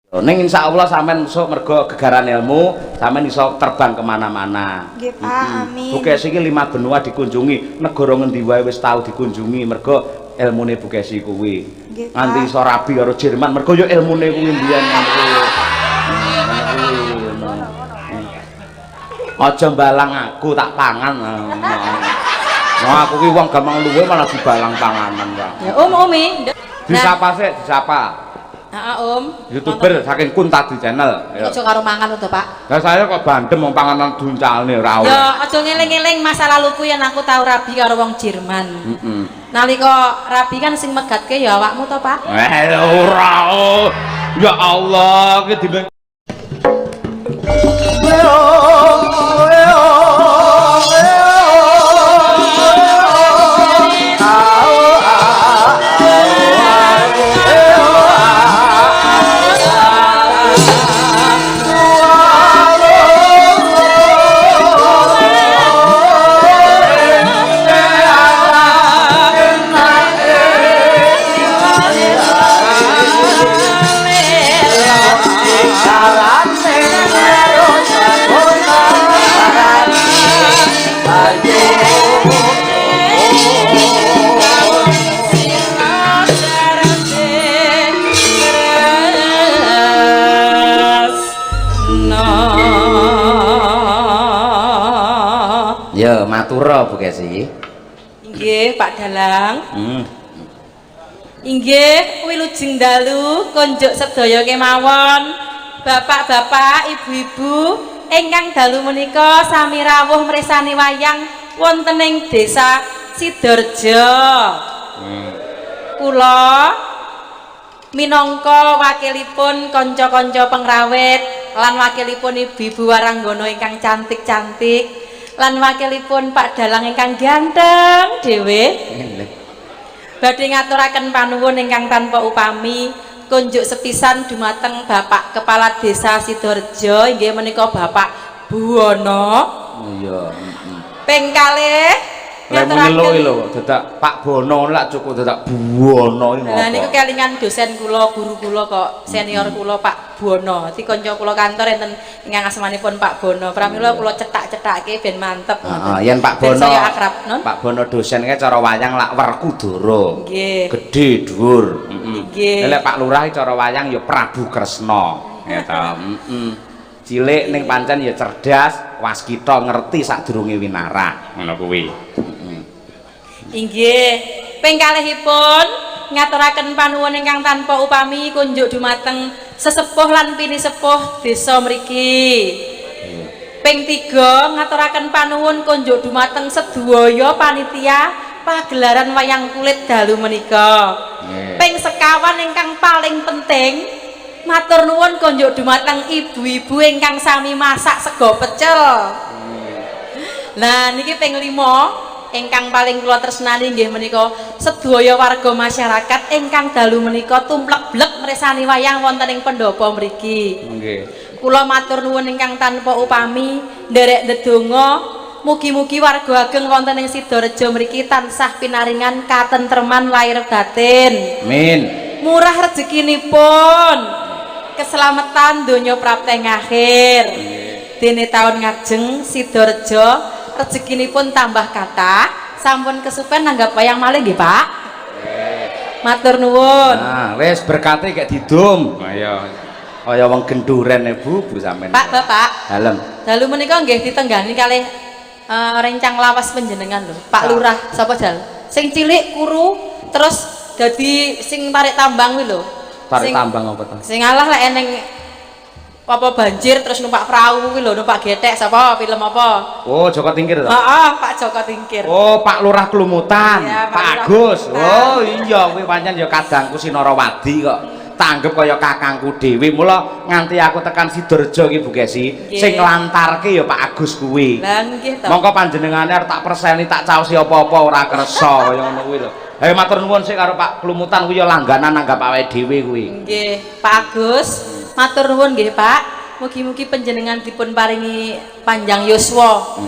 Ning insyaallah sampean esuk mergo gegaran ilmu, sampean iso terbang kemana-mana. Nggih, Pak. Amin. Bu Kesi iki 5 benua dikunjungi, negara ngendi wae wis tau dikunjungi mergo ilmune Bu Kesi kuwi. Nggih, Pak. Nganti iso rabi karo Jerman mergo yo ilmune kuwi mbiyen ngono. Aja mbalang aku tak pangan. Nah, aku ki wong gampang luwe malah dibalang panganan, Pak. Ya, Umi. Disapa sik, disapa. Heeh, YouTuber saking Kuntadi channel. Aja karo mangan to, Pak. Lah saya kok bandem wong panganan duncalne ora oleh. Ya, aja ngeling-eling masa laluku yen aku tau rabi karo wong Jerman. Nalika rabi kan sing megatke ya awakmu to, Pak. Ora. Ya Allah, ki dimen ya matura Bu Kesi. Inggih, Pak Dalang. Inggih, wilujeng dalu konjuk sedaya kemawon. Bapak-bapak, ibu-ibu ingkang dalu menika sami rawuh mresani wayang wonten ing Desa Sidorejo. Kula minangka wakilipun kanca-kanca pengrawit lan wakilipun ibu-ibu waranggana ingkang cantik-cantik lan wakilipun Pak Dalang ingkang ganteng dhewe badhe ngaturaken panuwun ingkang tanpa upami kunjuk sepisan dumateng Bapak Kepala Desa Sidorejo inggih menika Bapak Buwono. Iya, ping kalih ngaturaken lho dadak Pak Bono lak cukup dadak Buwono iki. Lah niku kelingan dosen kula, guru kula kok, senior kula Pak Bono. Dadi kanca kula kantor enten ingkang asmanipun Pak Bono. Pramila kula cetak-cetakke ben mantep ngoten. Yen Pak Bono. Saya akrab, non? Pak Bono dosen ke cara wayang lak Werkudara. Nggih. Gedhe dhuwur. Nggih. Lek Pak Lurah cara wayang ya Prabu Kresna. Gitu. Cilik ning pancen ya cerdas, waskita ngerti sadurunge winara. Ngono kuwi. Inggih, ping kalihipun ngaturaken panuwun ingkang tanpa upami kunjuk dumateng sesepuh lan pinisepuh desa mriki. Ping 3 ngaturaken panuwun kunjuk dumateng sedaya panitia pagelaran wayang kulit dalu menika. Ping sekawan ingkang paling penting matur nuwun kunjuk dumateng ibu-ibu ingkang sami masak sego pecel. Nah niki ping 5 ingkang paling kula tresnani nggih menika sedaya warga masyarakat ingkang dalu menika tumplek-blek mresani wayang wonten ing pendopo mriki. Nggih. Kula matur nuwun ingkang tanpa upami nderek ndedonga mugi-mugi warga ageng wonten ing Sidorejo mriki tansah pinaringan katentreman lahir batin. Amin. Murah rezekinipun. Keselamatan donya prapteng akhir. Dene taun ngajeng Sidorejo rezekinipun tambah kata sampun kesupen nanggap wayang malih nggih Pak. Matur nuwun. Nah, wis berkate gak didum. Ayo. Kaya wong genduren Bu sampean. Pak, Bapak. Dalem. Dalu menika nggih ditenggani kalih rencang lawas panjenengan lho. Pak Lurah sapa dal? Sing cilik kuru terus dadi sing tarik tambang kuwi lho. Tarik tambang apa to? Sing alah lek eneng apa banjir terus numpak perahu kuwi lho, numpak getek sapa film apa? Oh, Joko Tingkir to? Heeh, Pak Joko Tingkir. Oh, Pak Lurah Klumutan. Ya, Pak Agus. Oh, iya kuwi pancen ya kadangku Sinarawadi kok. Tanggep kaya kakangku dhewe. Mula nganti aku tekan Sidorejo iki Bu Kesi, sing nglantarke ya Pak Agus kuwi. Lah nggih to. Mongko panjenengane arep tak perseni tak caosi apa-apa ora kersa kaya ngono kuwi lho. Ayo matur nuwun sik karo Pak Klumutan kuwi ya langganan nanggap awake dhewe kuwi. Nggih, Pak Agus. Matur nuwun nggih Pak, mugi-mugi panjenengan dipun paringi panjang yuswa,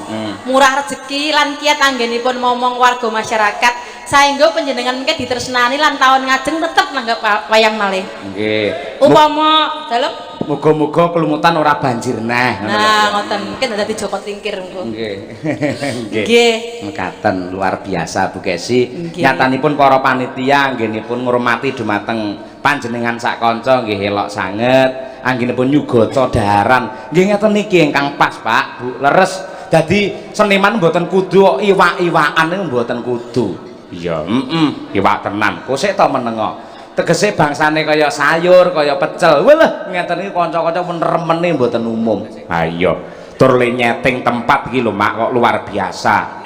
murah rezeki lan kiat anggenipun momong warga masyarakat saengga panjenengan mengke ditresnani lan taun ngajeng tetep nanggap wayang malih. Nggih. Upama dalem Muga-muga kelumutan ora banjir neh. nah ngoten mungkin dadi Joko Tingkir engko. Nggih. Nggih. Mekaten luar biasa Bu Kesi. Nggih. Nyatanipun para panitia anggenipun ngurmati dumateng panjenengan sak kanca nggih elok sanget. Anggenipun nyugata daharan. Nggih ngeten niki ingkang pas Pak, Bu. Leres. Dadi seniman mboten kudu iwak-iwakan niku mboten kudu. Iya, iwak tenan. Kok sik to menengo. Tegese bangsane kaya sayur, kaya pecel. Welah, ngeten iki kanca-kanca pun remene mboten umum. Ha iya. Tur le nyeting tempat iki lho Mak kok luar biasa.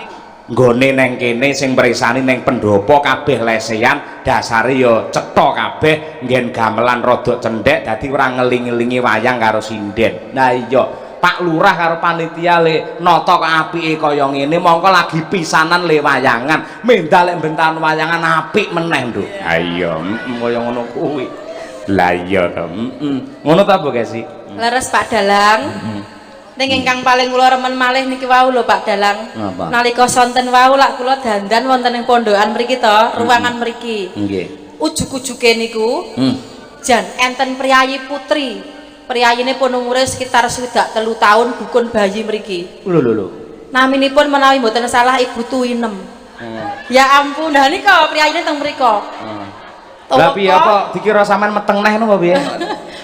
Nggone neng kene sing mresani neng pendopo kabeh lesehan, dasare ya cetha kabeh, nggen gamelan rada cendhek dadi ora ngeling-elingi wayang karo sinden. Nah iya. Pak Lurah karo panitia le nata kok apike kaya ngene mongko lagi pisanan le wayangan mendal lek bentahan wayangan apik meneh Nduk. Ha iya kaya ngono kuwi. Lah iya to. Ngono ta Bu Kesi? Leres Pak Dalang. Ning ingkang paling kula remen malih niki wau lho Pak Dalang. Nalika sonten wau lak kula dandan wonten ing pondokan mriki to, ruangan mriki. Nggih. Ujug-ujuge niku jan enten priyayi putri. Priyayine pun umure sekitar 3 tahun dukun bayi mriki. Lho. Naminipun menawi mboten salah Ibu Tuinem. Ya ampun, nah nika priyayine teng mriko. Lah piye apa dikira sampean meteng neh ngono piye?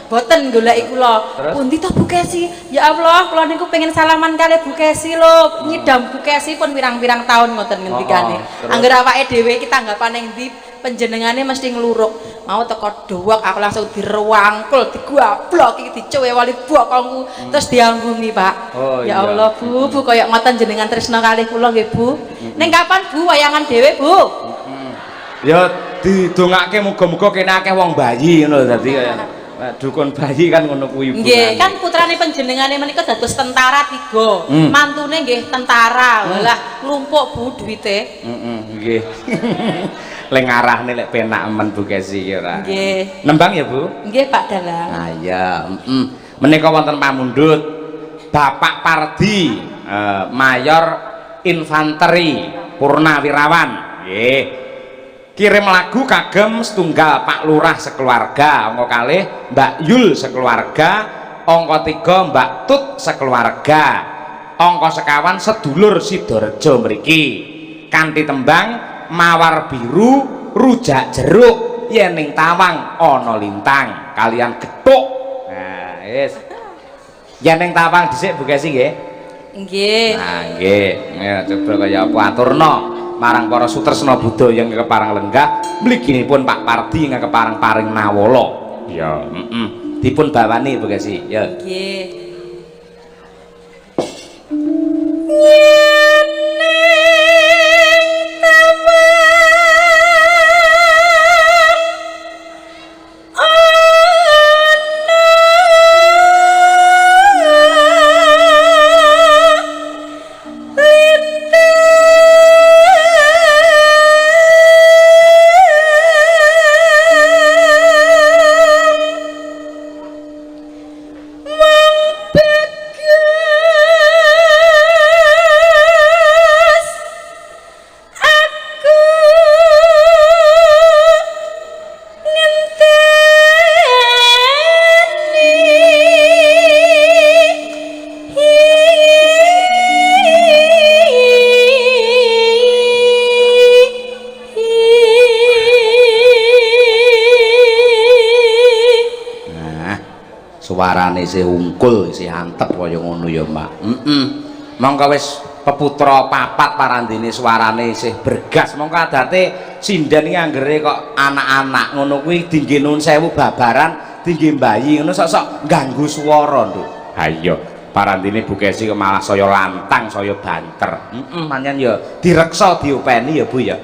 Boten goleki kula. Pundi to Bu Kesi? Ya Allah, kula niku pengen salaman kali Bu Kesi lho. Nyidam Bu Kesi pun pirang-pirang tahun ngoten ngendikane. Angger awake dhewe iki tanggapan ning ndi panjenengane mesti ngluruk. Mau teko dowok aku langsung direwangkul, diguablok iki dicuwe wali bokongku terus diambungi, Pak. Ya Allah, Bu kaya ngoten jenengan tresna kalih kula nggih, Bu. Ning kapan Bu wayangan dhewe, Bu? Ya didongake muga-muga kene akeh wong bayi ngono dadi kaya dukun bayi kan ngono kuwi Bu. Nggih, kan putrane panjenengane menika dados tentara 3. Mantune nggih tentara. Walah, nglumpuk Bu duwite. Nggih. Lek ngarahne lek penak men Bu Kesi ya ora. Nggih. Nembang ya Bu? Nggih Pak Dalang. Ah iya, menika wonten pamundhut Bapak Pardi Mayor Infanteri Purnawirawan. Nggih. Kirim lagu kagem setunggal Pak Lurah sekeluarga, angka kalih Mbak Yul sekeluarga, angka 3 Mbak Tut sekeluarga, angka sekawan sedulur Sidorejo mriki. Kanthi tembang Mawar Biru Rujak Jeruk yen ning Tawang ana lintang kalian gethuk. Nah, wis. Yen ning Tawang dhisik Bu Kesi nggih. Nggih. Nah, nggih. Ya coba kaya apa aturna marang para sutresna budaya yang keparang lenggah mliginipun Pak Pardi ingkang keparang paring nawala. Ya, dipun bawani Bu Kesi. Ya. Nggih. Suarane isih ungkul, isih antep kaya ngono ya, Mbak. Monggo wis peputra papat parandene suarane isih bergas. Monggo adate sinden iki anggere kok anak-anak ngono kuwi dingge nuwun sewu babaran, dingge bayi ngono sok-sok ganggu swara, Nduk. Ha iya, parandene Bu Kesi kok malah saya lantang, saya banter. Manyan ya direksa diopeni ya, Bu ya.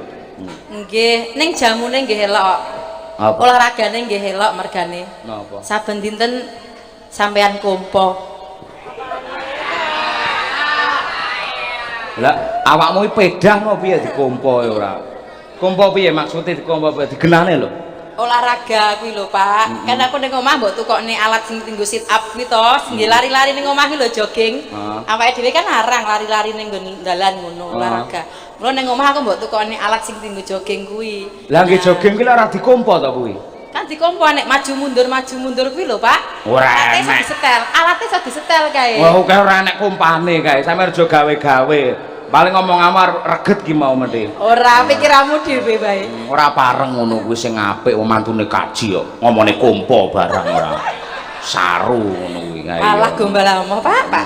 Nggih, ning jamune nggih elok. Apa? Olahragane nggih elok mergane. Napa? Saben dinten sampean kompo. Lah awakmu iki pedah ngopo piye dikompo ya ora? Kompo piye maksude dikompo piye digenane lho? Olahraga kuwi lho, Pak. Kan aku ning omah mbok tukokne alat sing tinggo sit up kuwi to, sing lari-lari ning omah iki lho jogging. Awake dhewe kan larang lari-lari ning nggon dalan ngono olahraga. Kula ning omah aku mbok tukokne alat sing dienggo jogging kuwi. Lah nggih jogging ki ora dikompo to kuwi. Kan dikompo nek maju mundur kuwi lho, Pak. Ora Alatnya iso disetel, alatnya iso disetel kae. Wah, kae ora enek kompane kae. Sampe aja gawe-gawe. Paling ngomong amar reget ki mau mesti. Ora pikiranmu dhewe bae. Ora pareng ngono kuwi sing apik wong mantune kaji kok. Ngomone kompo barang ora. Saru ngono kuwi kae. Alah gombal amoh, Pak.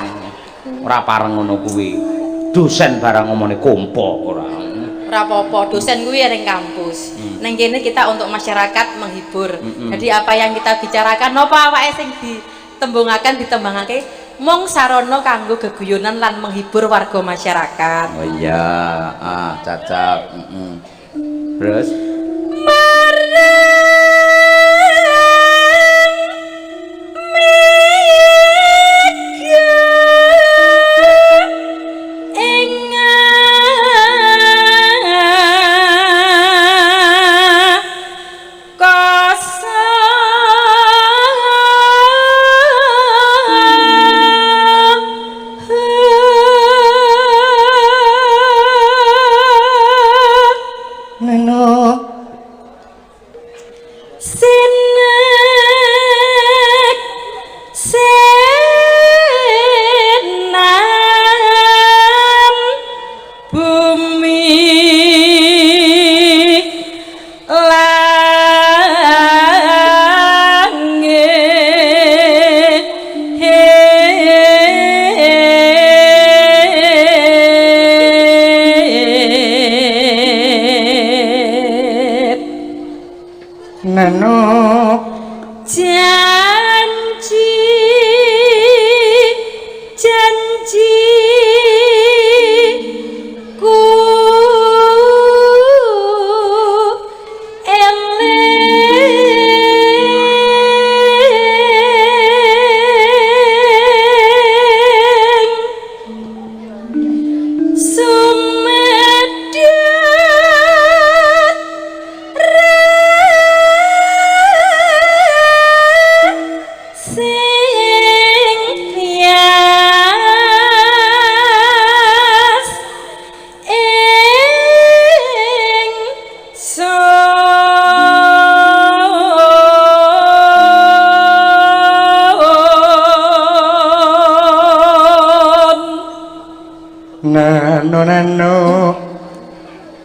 Ora pareng ngono kuwi. Dosen barang ngomone kompo ora. Ora apa-apa, dosen kuwi ning kampus. Ning kene kita untuk masyarakat menghibur. Jadi apa yang kita bicarakan napa awake sing ditembangake mung sarana kanggo geguyonan lan menghibur warga masyarakat. Oh iya, cacap. Terus nano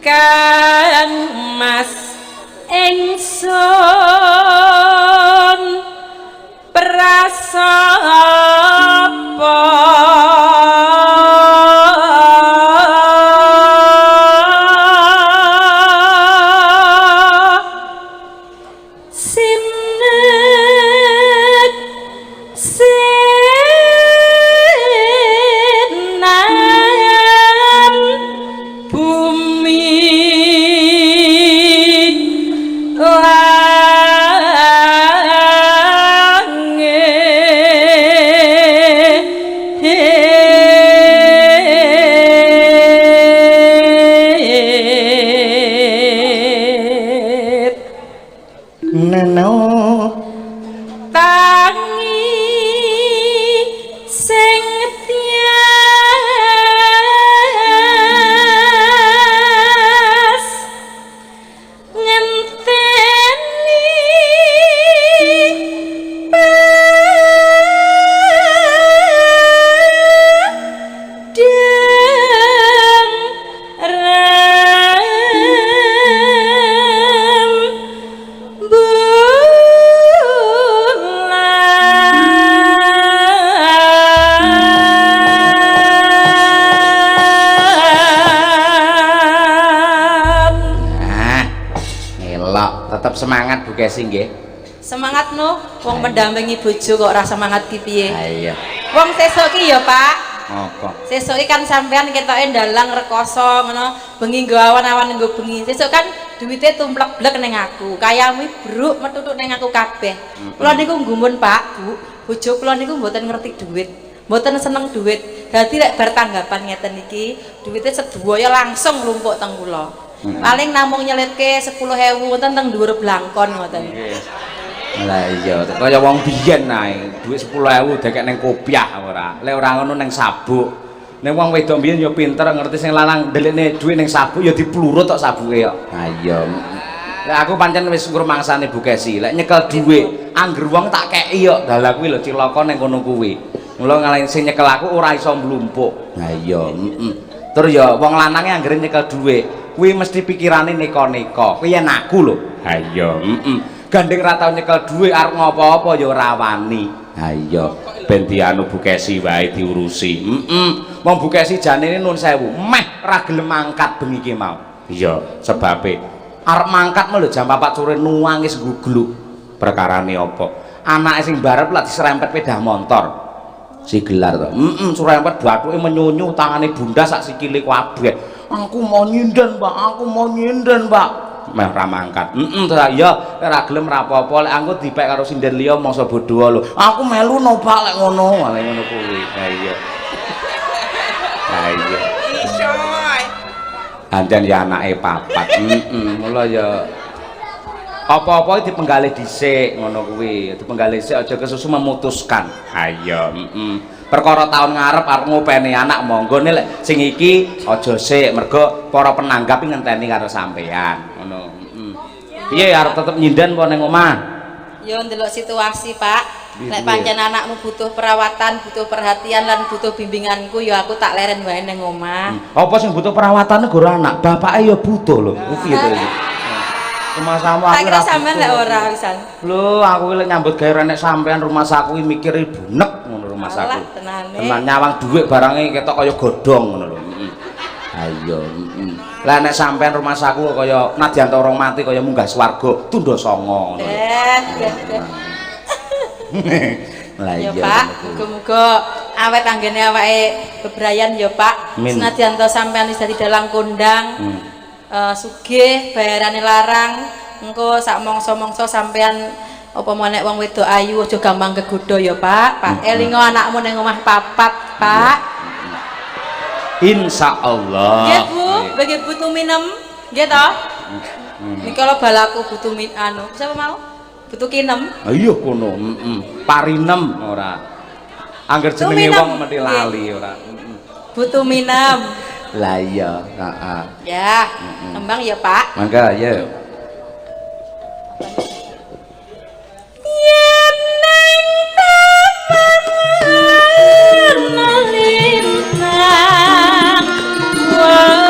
Kang Mas ingsun prasapa semangat Bu Kesi nggih. Semangat no, wong mendampingi bojo kok ora semangat ki piye? Ha iya. Wong sesuk ki ya, Pak. Apa? Sesuk ki kan sampean ketoke ndalang rekoso ngono, bengi nggo awan-awan nggo bengi. Sesuk kan duwite tumplek-blek ning aku. Kayamu bruk metutuk ning aku kabeh. Kula niku nggumun, Pak, Bu. Bojo kula niku mboten ngerti duit. Mboten seneng duit. Dadi lek bar tanggapan ngeten iki, duwite sedaya langsung nglumpuk teng kula. Paling namung nyelitke 10.000 ngoten teng dhuwur blangkon ngoten. Lah iya, kaya wong biyen ae, dhuwit 10.000 dekek ning kopiah ora. Lek ora ngono ning sabuk. Nek wong wedok mbiyen ya pinter ngerti sing lanang ndelikne dhuwit ning sabuk ya diplurut tok sabuke kok. Ha iya. Lah aku pancen wis ngrumangsane Bu Kesi. Lek nyekel dhuwit, angger wong tak keki kok. Dalah kuwi lho cilaka ning kono kuwi. Mula ngalahin sing nyekel aku ora iso mlumpuk. Ha iya, Tur ya wong lanange anggere nyekel dhuwit, kuwi mesti pikirane neka-neka. Kuwi yen aku lho. Ha iya, Gandeng ra tau nyekel dhuwit arep ngopo-opo ya ora wani. Ha iya, ben dianu Bu Kesi wae diurusi. Wong Bu Kesi janene nun sewu, meh ra gelem angkat bengi ki mau. Iya, sebabe arep mangkat lho jam 4 sore nuwangis gugluk. Perkarane apa? Anake sing barep lak diserempet sepeda motor. Si gelar to. Serempet bathuke menyunyu, tangane bundas sak sikile kabeh. Aku mau nyinden, Mbak. Aku mau nyinden, Mbak. Meh ra mangkat. Ya ora gelem ra apa-apa lek aku dipek karo sinden liya mangsa bodho lho. Aku melu no Pak lek ngono, lek ngono kuwi. Ha iya. Ha iya. Iso. Anjen ya anake papat. Mula ya apa-apa dipenggalih dhisik ngono kuwi. Dipenggalih dhisik aja kesusu memutuskan. Ha iya, Perkara tahun ngarep arep ngopeni anak monggo nek sing iki aja sik mergo para penanggap ngenteni karo sampean. Ngono. Piye arep tetep nyinden apa ning omah? Ya ndelok situasi, Pak. Nek pancen anakmu butuh perawatan, butuh perhatian lan butuh bimbinganku ya aku tak leren wae ning omah. Apa sing butuh perawatan gur anak? Bapake ya butuh lho. Piye to iki? Rumah sama aku. Tak kira sampean lek ora wisan. Lho, aku lek nyambut gawe nek sampean rumah saku mikire bunek ngono rumah saku. Tenan nyawang dhuwit barange ketok kaya godhong ngono lho. Ayo, lah nek sampean rumah saku kaya nadyan orang mati kaya munggah swarga tundha sanga ngono. Lah iya Pak, muga-muga awet anggene awake bebrayan ya Pak. Senadyan to sampean wis dadi dalang kondang. Sugih bayarane larang engko sak mangsa-mangsa sampean apa menek wong wedok ayu aja gampang kegodha ya Pak. Elingo anakmu ning omah papat Pak. Insyaallah. Nggih Bu, bagi butuh minum nggih to? Niki kalau balaku butuh anu bisa apa mau? Butuh kinem. Iya kono, parinem ora. Angger jenenge wong mesti lali ora. Butuh minum. Lah iya, heeh. Ya, kembang ya Pak. Mangga ya. Yen nang taman melintang wong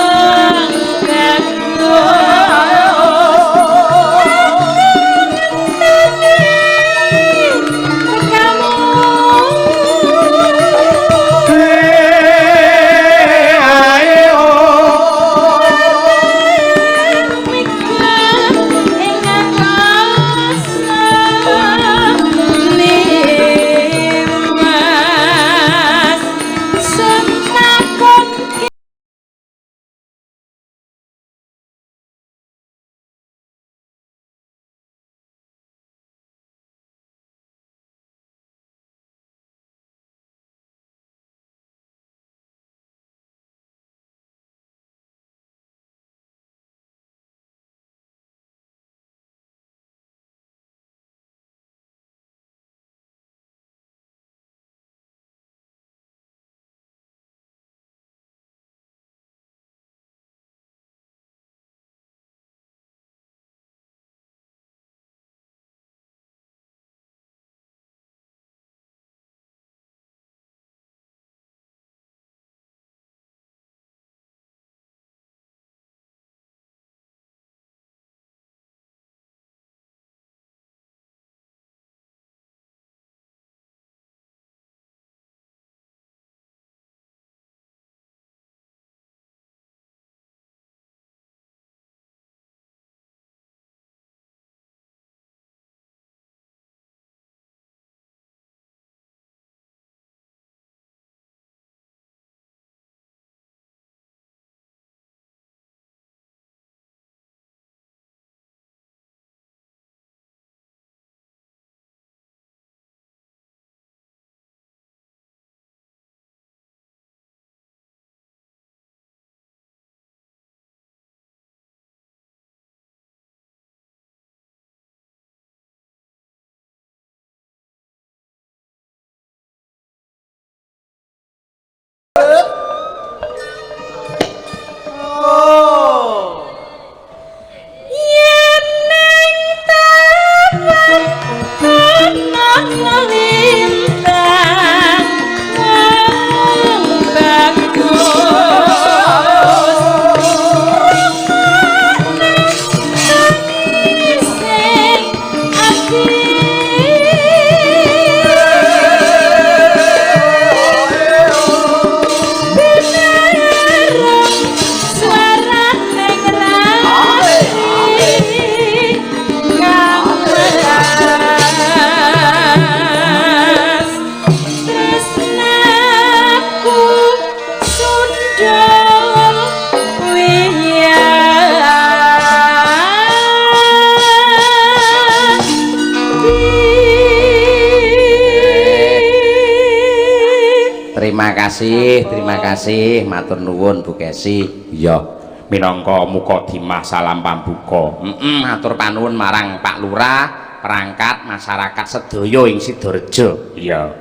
Terima kasih, matur nuwun Bu Kesi. Iya, minangka mukadimah salam pambuka. Matur panuwun marang Pak Lurah, perangkat masyarakat sedaya ing Sidorejo. Iya,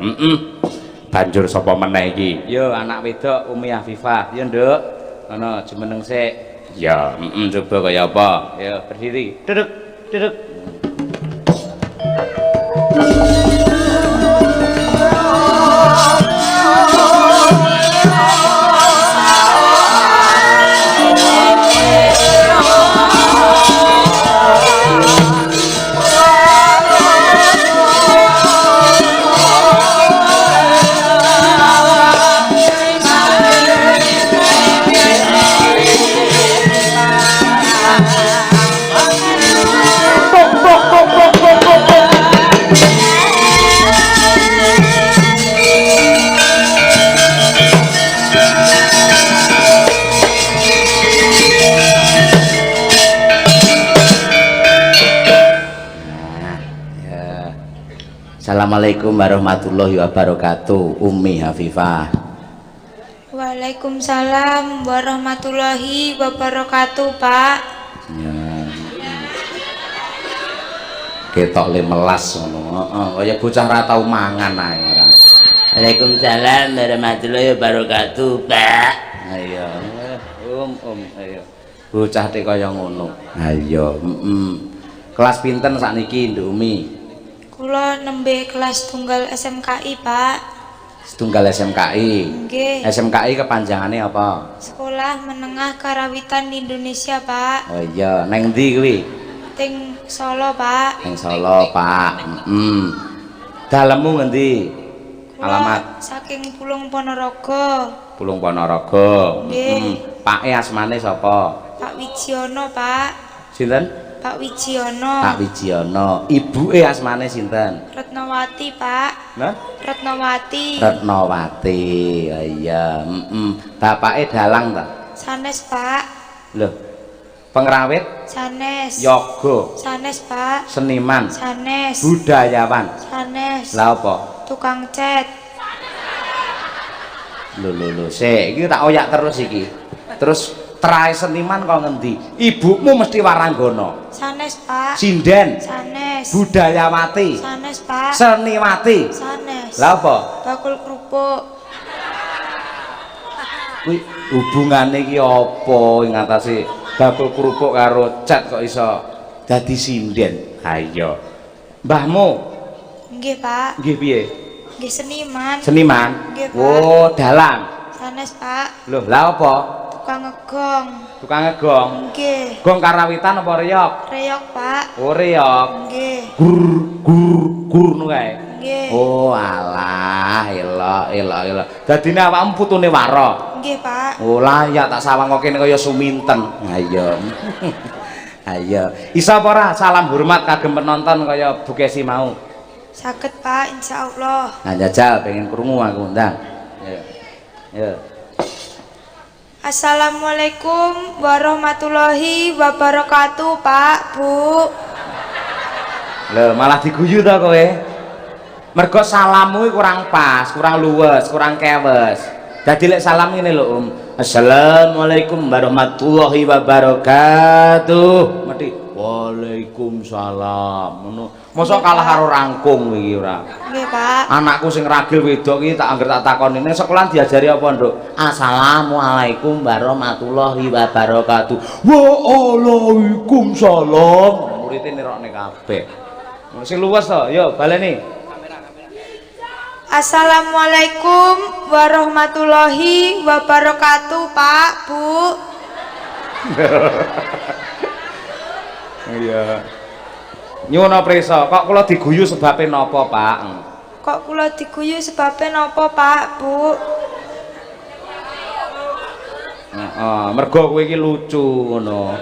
banjur sapa meneh iki? Yo anak wedok Umi Afifah. Yo, Nduk. Ana jumeneng sik. Ya, coba kaya apa? Ya, berdiri. Duduk, duduk. Assalamualaikum warahmatullahi wabarakatuh. Umi Hafifah. Waalaikumsalam warahmatullahi wabarakatuh, Pak. Ya. Ketok 15 ngono. Heeh, kaya bocah ra tau mangan ae ora. Waalaikumsalam warahmatullahi wabarakatuh, Pak. Ayo. Ayo. Bocah te kaya ngono. Ayo, Kelas pinten sakniki, Nduk Umi? Kula nembe kelas tunggal SMKI, Pak. Setunggal SMKI. Nggih. SMKI kepanjangannya apa? Sekolah Menengah Karawitan Indonesia, Pak. Oh iya, neng ndi kuwi? Ting Solo, Pak. Neng Solo, Pak. Dalemmu ngendi? Alamat saking Pulung Ponorogo. Pulung Ponorogo. Nggih. Pake asmane sapa? Pak Wijiono, Pak. Sinten? Pak Wijiono. Pak Wijiono. Ibuke asmane sinten? Retnowati, Pak. Nah? Retnowati. Retnowati. Oh iya, Bapake dalang ta? Sanes, Pak. Loh. Pengrawit? Sanes. Yoga. Sanes, Pak. Seniman. Sanes. Budayawan. Sanes. Lah apa? Tukang cat. Lho, sik, iki tak oyak terus iki. Terus terahe seniman kok ngendi? Ibumu mesti Waranggana. Sanes, Pak. Sinden. Sanes. Budayawati. Sanes, Pak. Seniwati. Sanes. Lah apa? Bakul kerupuk. Kuwi hubungane iki apa ing atase bakul kerupuk karo cat kok iso dadi sinden? Ha iya. Mbahmu Nggih, Pak. nggih piye? Nggih seniman. Seniman? Nggih, Pak. Oh, dalang. Sanes, Pak. Loh, lah apa? Tukang ngegong. Tukang ngegong. Nggih. Gong karawitan apa reyok? Reyok, Pak. Oh, reyok. Nggih. Gur nu kae. Nggih. Oh, alah, elok. Dadine awakmu putune Waro. Nggih, Pak. Oh, layak tak sawang kok kene kaya Suminten. Ayo. Ayo. Isa apa ora salam hormat kagem penonton kaya Bu Kesi mau? Saged, Pak, insyaallah. Nah, jajal pengen krungu aku ndang. Ayo. Ayo. Assalamualaikum warahmatullahi wabarakatuh, Pak, Bu. Lho, malah diguyu to kowe. Mergo salammu kurang pas, kurang luwes, kurang kewes. Dadi lek salam ngene lho, Assalamualaikum warahmatullahi wabarakatuh. Mesti Waalaikumsalam. Ngono. Mosok kalah karo rangkung iki ora. Nggih, Pak. Anakku sing ragil wedok iki tak anggere tak takoni ning sekolah diajari apa, Nduk? Assalamualaikum warahmatullahi wabarakatuh. Waalaikumsalam. Muridé nirokne kabeh. Sing luwes to, yo baleni. Assalamualaikum warahmatullahi wabarakatuh, Pak, Bu. Iya. Nyuwun prisa, kok kula diguyu sebabe napa, Pak? Kok kula diguyu sebabe napa, Pak, Bu? Heeh, mergo kowe iki lucu ngono.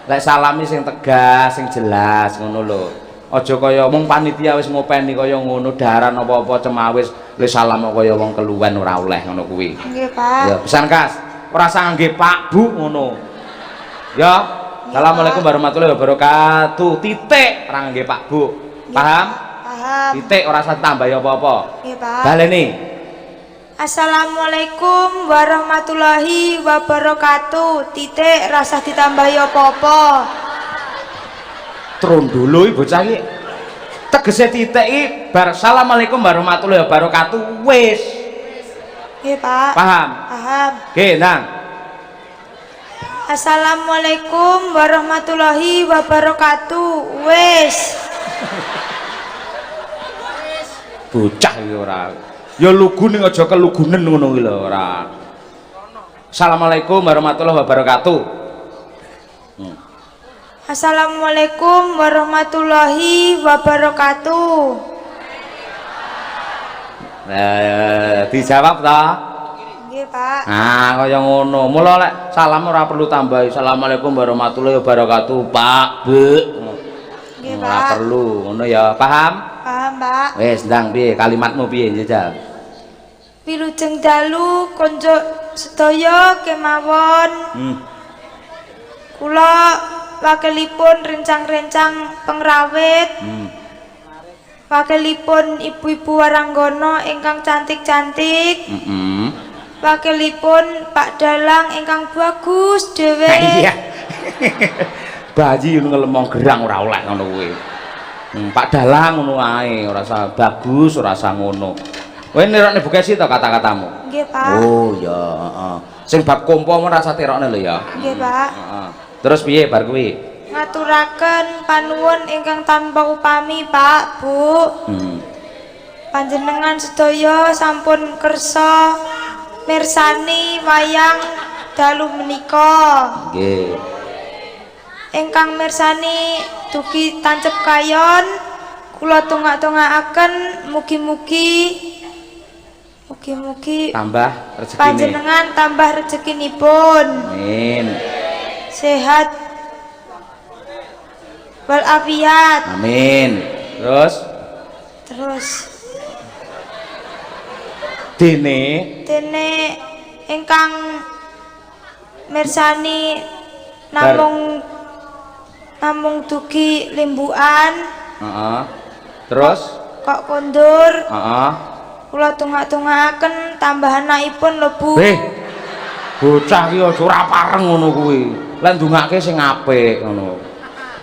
Lek salami sing tegas, sing jelas ngono lho. Aja kaya wong panitia wis ngopeni kaya ngono, daran apa-apa cemawis, le salam kaya wong keluwen ora oleh ngono kuwi. Nggih, Pak. Ya, pisan Kas. Ora usah ngangge Pak Bu ngono. Ya. Assalamualaikum warahmatullahi wabarakatuh. Titik ora ngangge Pak Bu. Paham? Paham. Titik ora usah tambahi apa-apa. Nggih, Pak. Baleni. Assalamualaikum warahmatullahi wabarakatuh. Titik rasa ditambahi apa-apa. Trondolo iki bocah iki tegese titik iki bar assalamualaikum warahmatullahi wabarakatuh wis. Nggih, Pak. Paham? Paham. Nggih, Nang. Assalamualaikum warahmatullahi wabarakatuh. Wis. Bocah iki ora. Ya lugu ning aja kelugunen ngono iki lho ora. Assalamualaikum warahmatullahi wabarakatuh. Assalamualaikum warahmatullahi wabarakatuh. Dijawab ta? Nggih, Pak. Nah, kaya ngono. Mula lek salam ora perlu tambahi assalamualaikum warahmatullahi wabarakatuh, Pak, Bu. Nggih, Ora Pak. perlu, ngono ya. Paham? Paham, Pak. Wis, ndang piye kalimatmu piye, Jajal? Wilujeng dalu konco sedaya kemawon. Kula wakilipun rencang-rencang pengrawit. Wakilipun ibu-ibu waranggana ingkang cantik-cantik. Wakilipun Pak Dalang ingkang bagus dhewe. Iya. Bayi ngelemong gerang ora oleh ngono kuwi. Pak Dalang ngono ae, ora usah bagus, ora usah ngono. Kowe nirokne Bukesi to kata-katamu? Nggih, Pak. Oh, ya, heeh. Sing bab kompo ora usah tirokne lho ya. Nggih, Pak. Heeh. Terus piye bar kuwi? Ngaturaken panuwun ingkang tanpa upami, Pak, Bu. Panjenengan sedaya sampun kersa mirsani wayang dalu menika. Nggih. Ingkang mirsani dugi tancep kayon, kula tungak-tungakaken mugi-mugi Tambah rezekine. panjenengan tambah rezekinipun. Amin. Sehat walafiat. Amin. Terus dene ingkang mirsani namung dugi limbukan. Terus Kok kondur. Kula tungak-tungakaken tambah anakipun lho, Bu. Bocah iki aja ora pareng ngono kuwi. Lah ndongake sing apik ngono.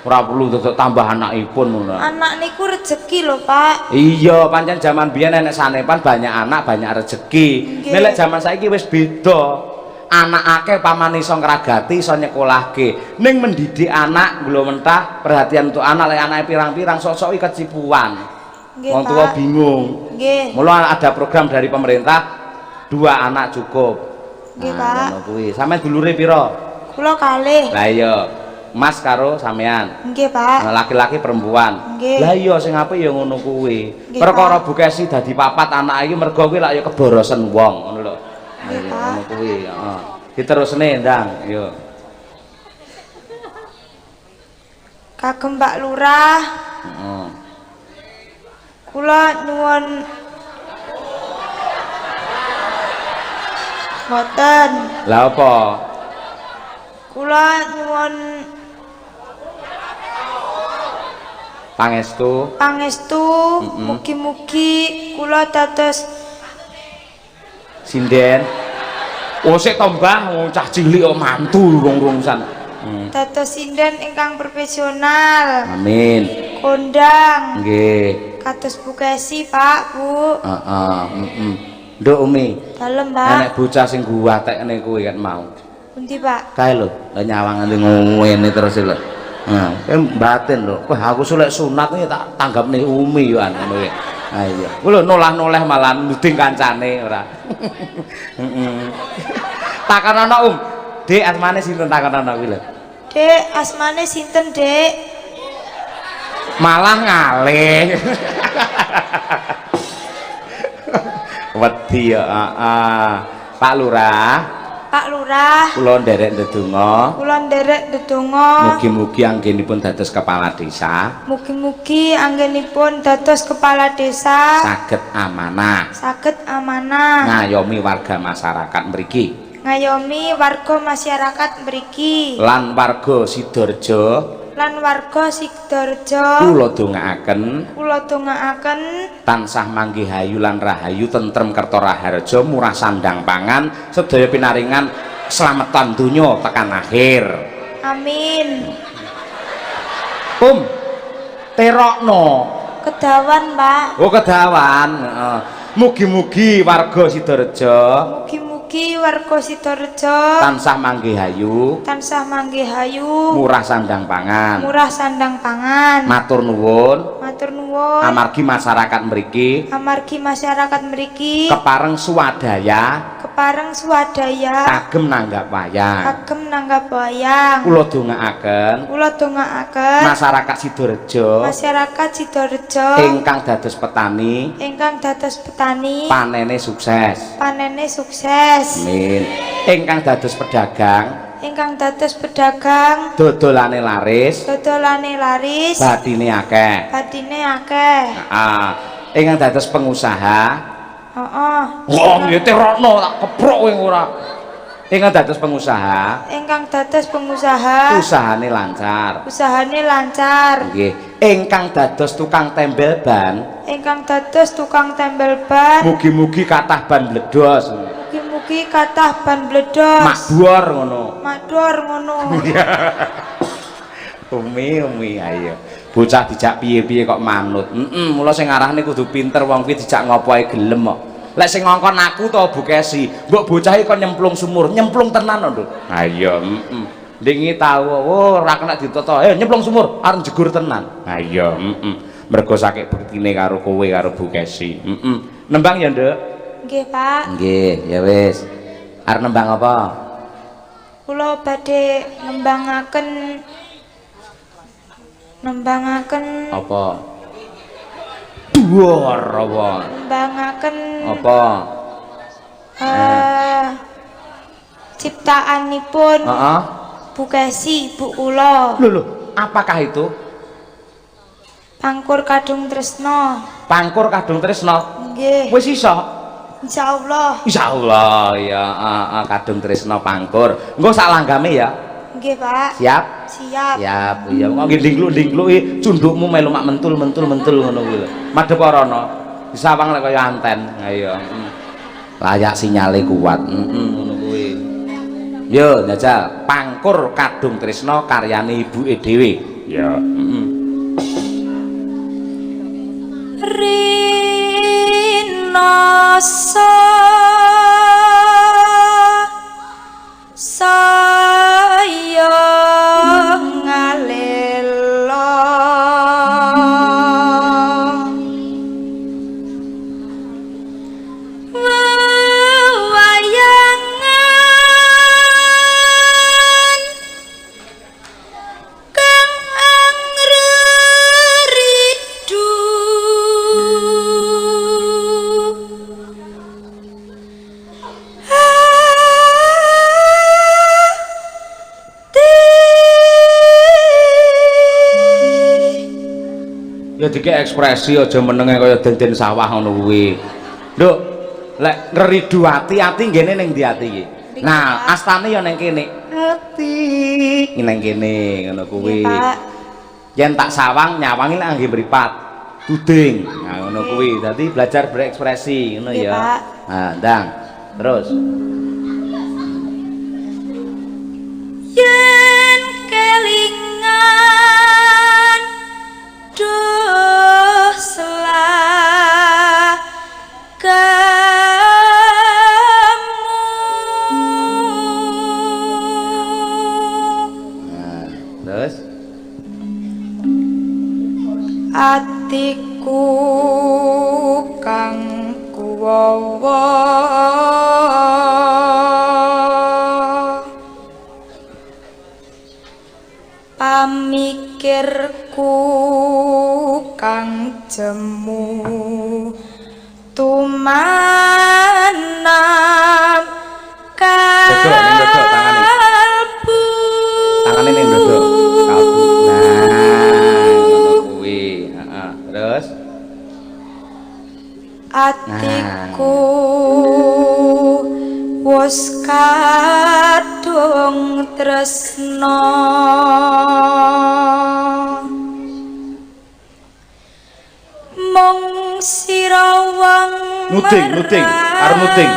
Ora perlu tetep tambah anakipun ngono. Anak niku rezeki lho, Pak. Iya, pancen jaman biyen nenek sanepan banyak anak, banyak rezeki. Nek jaman saiki wis beda. Anak akeh pamane iso ngragati, iso nyekolahke. Ning mendidik anak nggo mentah, perhatian untuk anak lek anake pirang-pirang sok-sok kecipuan. Wong tua bingung. Nggih. Mula ada program dari pemerintah 2 anak cukup. Nggih, Pak. Ngono kuwi. Sampeyan dulure pira? Kula kalih. Lah iya. Mas karo sampean. Nggih, Pak. Laki-laki perempuan. Nggih. Lah iya sing apik ya ngono kuwi. Nggih, Perkara Bukesi dadi 4 anak iki mergo kuwi lak ya keborosen wong, ngono lho. Nggih, Pak. Ngono kuwi, heeh. Diterusne ndang, yo. Kagem Pak Lurah, Heeh. kula nyuwun boten. Lah apa? Kula nyuwun Pangestu. Mugi-mugi kula dados Sinden. Oh sik to Mbah, wong cah cilik kok mantu rung-rungsan. dados sinden ingkang profesional. Amin. Kondang. Nggih. Kados Bukesi, Pak, Bu. Heeh, Nduk Umi. Dalem, Pak. Nek bocah sing guwatekne kuwi kan mau. Pundi, Pak? Kae lho, lah nyawang nganti ngene terus lho. Nah, batin lho. Wah, aku sulek sunat iki tak tanggapne Umi yo ngono kuwi. Ayo. Lho nolah-noleh malah nuding kancane ora. Heeh. Takonono Dik asmane sinten takonono kuwi lho. Dek, asmane sinten, Dek? Malah ngalih. Wedi ya, Pak Lurah. Pak Lurah, Kula nderek ndedonga. kula nderek ndedonga. Mugi-mugi anggenipun dados kepala desa. Mugi-mugi anggenipun dados kepala desa Saged amanah. saged amanah Ngayomi warga masyarakat mriki. ngayomi warga masyarakat mriki Lan warga Sidoarjo lan warga Sidoarjo. kula dongaaken Kula dongaaken tansah manggihayu lan rahayu tentrem kerta raharja murah sandang pangan sedaya pinaringan slametan donya tekan akhir. amin. Terokno Kedawan, Pak. oh kedawan. Mugi-mugi warga Sidoarjo Mugi-mugi warga Sidoarjo tansah manggihayu tansah manggihayu murah sandang pangan. murah sandang pangan. Matur nuwun Matur nuwun. amargi masyarakat mriki Amargi masyarakat mriki kepareng swadaya kepareng swadaya kagem nanggap wayang. kagem nanggap wayang. Kula dongaaken Kula dongaaken masyarakat Sidoarjo masyarakat Sidoarjo ingkang dados petani ingkang dados petani panene sukses. panene sukses. Amin. Ingkang dados pedagang Ingkang dados pedagang dodolane laris dodolane laris badine akeh. badine akeh. Ingkang dados pengusaha Heeh. wong ya terokno tak keprok kowe ora. Ingkang dados pengusaha Ingkang dados pengusaha usahane lancar. usahane lancar. Nggih. Ingkang dados tukang tembel ban Ingkang dados tukang tembel ban mugi-mugi kathah ban bledos. mugi-mugi kathah ban bledos. Makbur ngono. Mador ngono. Umi ayo. Bocah dijak piye-piye kok manut. Mula sing arahne kudu pinter wong kuwi dijak ngopo ae gelem kok. Lek sing ngongkon aku to Bu Kesi, mbok bocahe kok nyemplung sumur, nyemplung tenan lho. Ha iya, ndingi tau ora kena ditata. Nyemplung sumur, arep jegur tenan. Ha iya, Mergo sakit buktine karo kowe karo Bu Kesi. Nembang ya, Nduk? Nggih, Pak. Nggih, ya wis. Arep nembang apa? Kula badhe nembangaken Apa? Dhuwur apa? nembangaken Apa? ciptaanipun Heeh. Bu Kesi, Bu kula. Lho, apakah itu? Pangkur Kadung Tresno. Pangkur Kadung Tresno. Nggih. Wis iso? Insyaallah. Insyaallah ya, Kadung Tresno Pangkur. Engko sak langgame ya. Nggih, Pak. Siap? Siap. Siap. Ya, kok ndingkluk-ndingkluki cundukmu melu mak mentul-mentul ngono kuwi lho. Madhep rono. Disawang lek kaya anten. Ayo. Layak sinyale kuat. Ngono kuwi. Yo, njajal Pangkur Kadung Tresno karyane ibuke dhewe. Ya, Rinoso saya ngalelo wayangan kang angreridu ya dikek ekspresi aja menenge kaya den-den sawah ngono kuwi. Nduk, lek ngeridu ati-ati ngene ning ndi ati iki? Nah, astane ya ning kene. Ati ning kene ngono kuwi. Yen tak sawang nyawangi lek nggih mripat. Tuding. Nah, ngono kuwi. Dadi belajar berekspresi ngono ya. Nah, ndang. Terus. yen kelingan duh selah Nah, terus atiku dawa pamikirku kang jemu tumanam kalbu tangane ning ndodok kalbu ngono kuwi terus atiku wis kadung tresna mung sira wong nuting arep nuting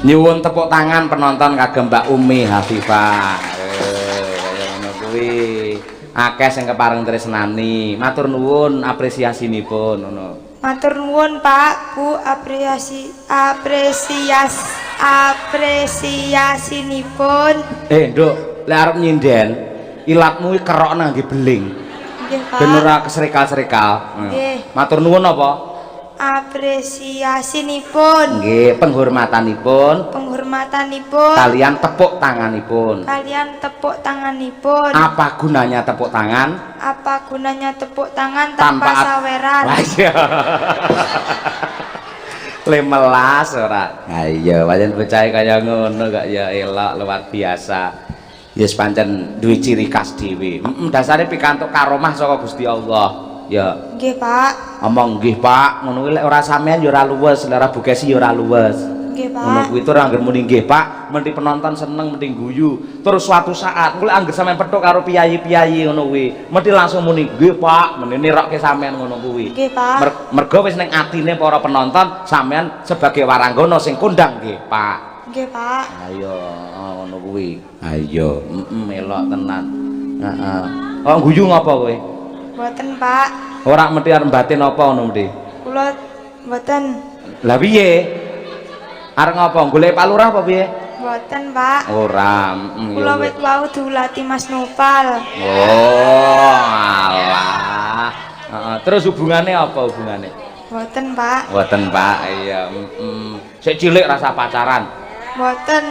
nyuwun tepuk tangan penonton kagem Mbak Umi Hafifah. Kaya ngono kuwi. Akeh sing kepareng tresnani. Matur nuwun apresiasinipun ngono. Matur nuwun Pak, Bu, apresiasinipun. Nduk, lek arep nyinden, ilatmu iki kerok nang nggih beling. Nggih, Pak. Ben ora keserikal-serikal. Nggih. Matur nuwun apa? Apresiasinipun. Nggih, penghormatanipun kalian tepuk tanganipun. Apa gunanya tepuk tangan? Apa gunanya tepuk tangan tanpa saweran? Lemelas ora. Ha iya, pancen bocah kaya ngono gak ya elok luar biasa. Yes pancen duwe ciri khas dhewe. Dasare pikantuk karomah saka Gusti Allah. Ya. Nggih, Pak. Omong nggih, Pak. Ngono kuwi lek ora sampean ya ora luwes, lek ora bugesi ya ora luwes. Nggih, Pak. Ngono kuwi tur anggere muni nggih, Pak, mesti penonton seneng, mesti guyu. Terus suatu saat kuwi anggere sampean petuk karo piyayi-piyayi ngono kuwi, mesti langsung muni nggih, Pak, meni nirokke sampean ngono kuwi. Nggih, Pak. Mergo wis ning atine para penonton sampean sebagai waranggana sing kondang nggih, Pak. Nggih, Pak. Ayo ngono kuwi. Ayo, elok tenan. Heeh. Oh, guyu ngapa kowe? Mboten, Pak. Ora mesti arep batin apa ngono mesti. Kula mboten. Lah piye? Arep ngapa? Golek Pak Lurah apa piye? Mboten, Pak. Ora, Kula wit wau diulati Mas Nopal. Oh, alah. Heeh, terus hubungannya apa hubungannya? Mboten, Pak. Mboten, Pak. Iya, sik cilik rasa pacaran. Mboten.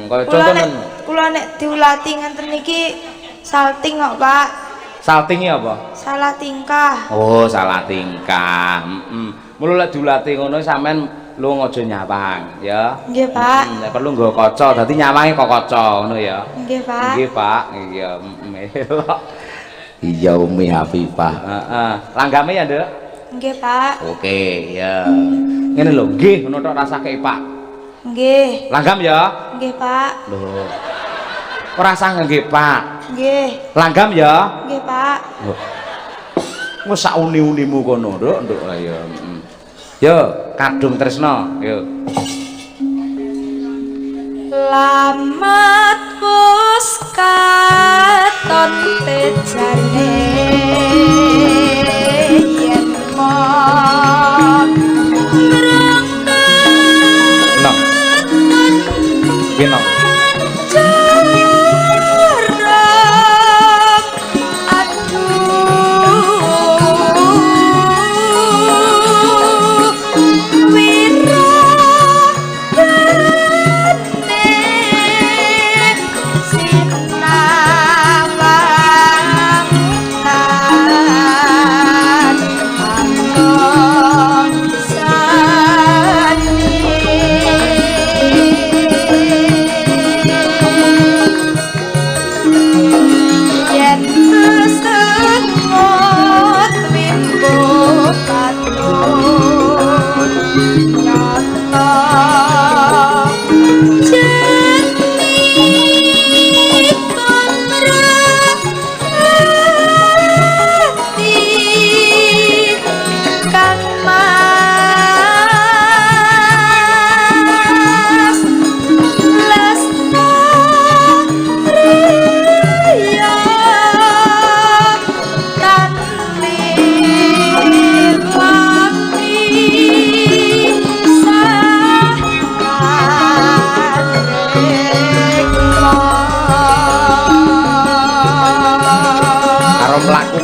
Kaya contohnen. Kula nek diulati ngenten iki salting kok, Pak. Saltingi apa? Salah tingkah. Oh, salah tingkah. Mula lek diulati ngono sampean lu aja nyawang, ya. Nggih, Pak. Nek perlu nggo kaca, dadi nyawange kok kaca ngono ya. Nggih, Pak. Nggih, Pak. Iya, elok. Iya, Umi Hafifah. Heeh. Langgame ya, Nduk? Nggih, Pak. Oke, ya. Ngene lho, nggih ngono tok rasake, Pak. Nggih. Langgam ya? Nggih, Pak. Lho. Ora sah nggih, Pak. Nggih. Langgam ya? Nggih, Pak. Wes sak uni-unimu kono, Nduk, ayo. Yo, kadung tresno, yo. Lamat wis katon tejane yen mon Nang. Genong.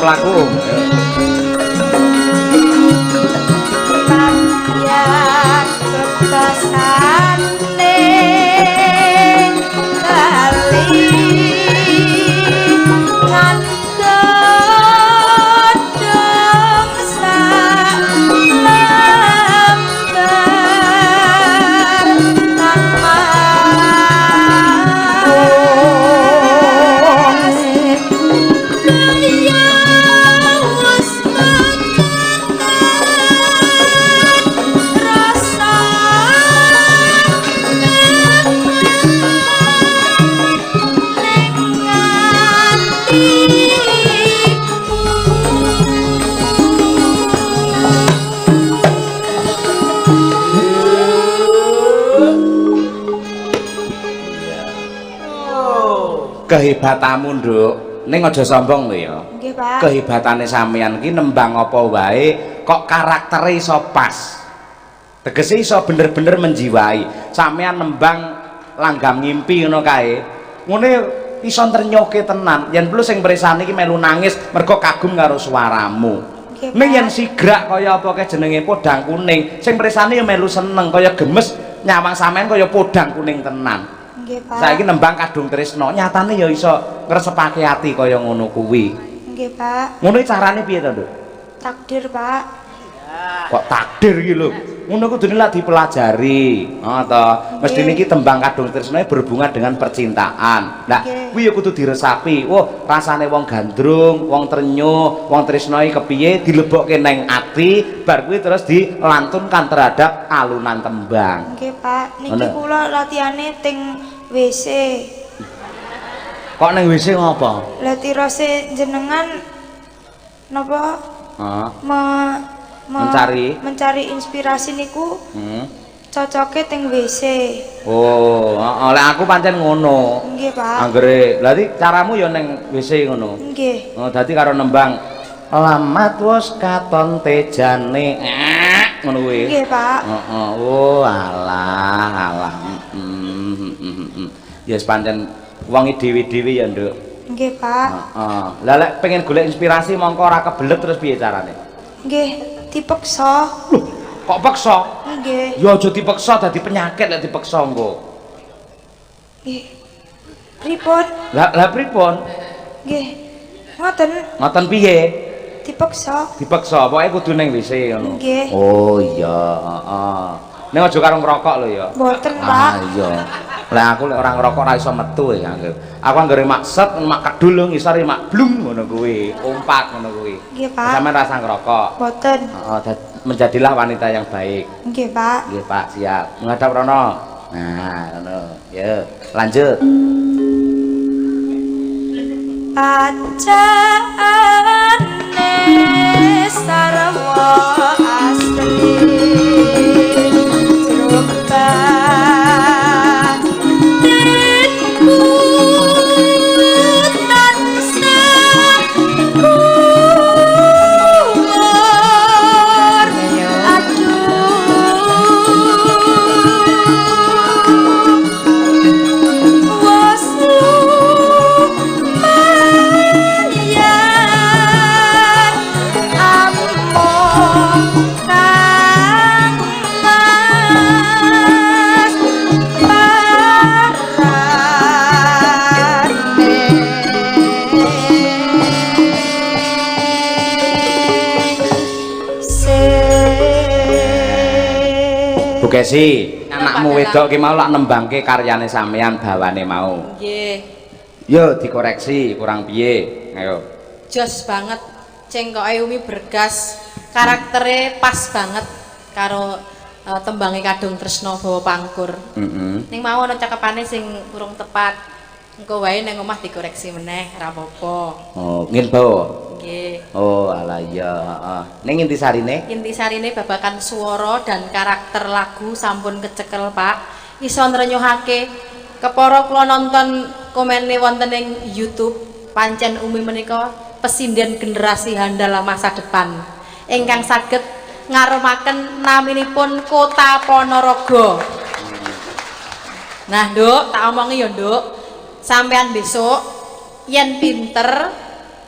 mlaku. Panjang kebasane kali ngandodong sak lembar tamas dunia wis rasa Kehebatanmu nduk ning aja sombong lho ya. nggih Pak Kehebatane sampeyan ki nembang apa wae kok karaktere iso pas. Tegese iso bener-bener menjiwai. Sampeyan nembang langgam ngimpi ngono kae. Ngene iso nernyoke tenan. Yen perlu sing mresani iki melu nangis mergo kagum karo suaramu. Nggih, Ning Pak. yen sigrak kaya apa kae jenenge podang kuning, sing mresani ya melu seneng kaya gemes nyawang sampean kaya podang kuning tenan. nggih Pak Saiki nembang kadung tresno, nyatane ya iso ngresepake ati kaya ngono kuwi. nggih Pak Ngono iki carane piye to, Nduk? takdir Pak Kok takdir iki lho. Ngono kudune lak dipelajari. Heeh to. Mesti niki tembang kadung tresno berhubungan dengan percintaan. Lah, Nggih. kuwi ya kudu diresapi. Wah, rasane wong gandrung, wong tresno, wong tresno iki kepiye dilebokke neng ati, bar kuwi terus dilantunkan terhadap alunan tembang. nggih Pak niki Ngono. kula latihane teng WC Kok neng WC ngopo? lah tirose jenengan napa Heeh. mencari inspirasi niku Hmm. cocoke teng WC Oh, heeh, lek aku pancen ngono. nggih Pak Anggere, berarti caramu ya neng WC ngono. nggih Oh, dadi karo nembang lamat wis katon tejane. Ngono kuwi. nggih Pak Heeh. Oh, alah. Ya wis pancen wong dhewe-dhewe ya, Nduk. nggih Pak Heeh. Lah lek pengen golek inspirasi mongko ora kebelet terus piye carane? nggih dipeksa Loh, kok peksa? nggih Ya aja dipeksa dadi penyakit lek dipeksa engko. nggih pripun Lah pripun? nggih ngoten Ngoten piye? dipeksa Dipeksa, pokoke kudu ning WC ngono. Nggih. Oh iya, heeh. Ning aja karo ngrokok lho ya. Mboten, Pak. Ah iya. Lah aku lek ora ngrokok ora iso metu ya. Aku anggere maksud mak kedul lho ngisor mak blung ngono kuwi, umpat ngono kuwi. Nggih, Pak. Sampeyan rasa ngrokok. Mboten Heeh, menjadilah wanita yang baik. nggih Pak Nggih, Pak, siap. Menghadap rono. Nah, ngono. Ya, lanjut. Pancane sarwa asli Jrombah dinku tansah kumur aduh waslu mayan among kang mas Bu Kesi, anakmu Pak wedok ki mau lak nembangke karyane sampean bawane mau. Nggih. Yo dikoreksi kurang piye. Ayo. Jos banget. Cengkoke Umi bergas. Karaktere pas banget karo tembange Kadung Tresno Bawa Pangkur. Heeh. Ning mau ana cakepane sing kurang tepat. Engko wae ning omah dikoreksi meneh, ora apa-apa. Oh, ngin bawa. Nggih. Oh, alah iya, heeh. Ning intisarine? Intisarine babakan swara dan karakter lagu sampun kecekel, Pak. Iso nrenyuhake kepara kula nonton komene wonten ing YouTube. Pancen Umi menika pesinden generasi handal masa depan ingkang saged ngarumaken naminipun Kota Ponorogo. Nah, Nduk, tak omongi ya, Nduk. Sampean besok yen pinter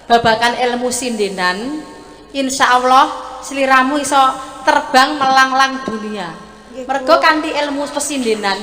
babakan ilmu sindenan, insya Allah sliramu iso terbang melanglang dunia. Mergo kanthi ilmu pesindenan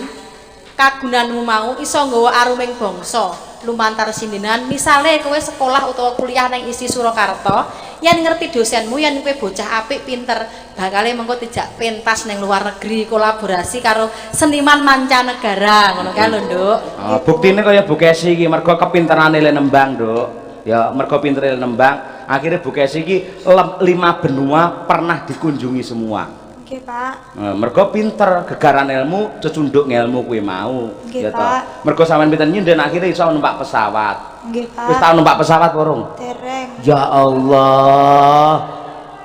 kagunanmu mau iso nggawa aruming bangsa lumantar sindenan. Misale kowe sekolah utawa kuliah nang isi Surakarta, yen ngerti dosenmu, yen kowe bocah apik pinter, bakale mengko dijak pentas nang luar negeri, kolaborasi karo seniman mancanegara, ngono kae lho, Nduk. Buktine kaya Bu Kesi iki mergo kepinterane le nembang, Nduk. Ya, mergo pintere nembang, akhirnya Bu Kesi iki 5 benua pernah dikunjungi semua. Nggih, Pak. Mergo pinter, gegaran ilmu, cecunduk ngelmu kuwi mau. Nggih, Ya Pak. Mergo sampean pinten nyinden akhirnya iso numpak pesawat. Nggih, Pak. Wis tau numpak pesawat urung? Dereng. Ya Allah.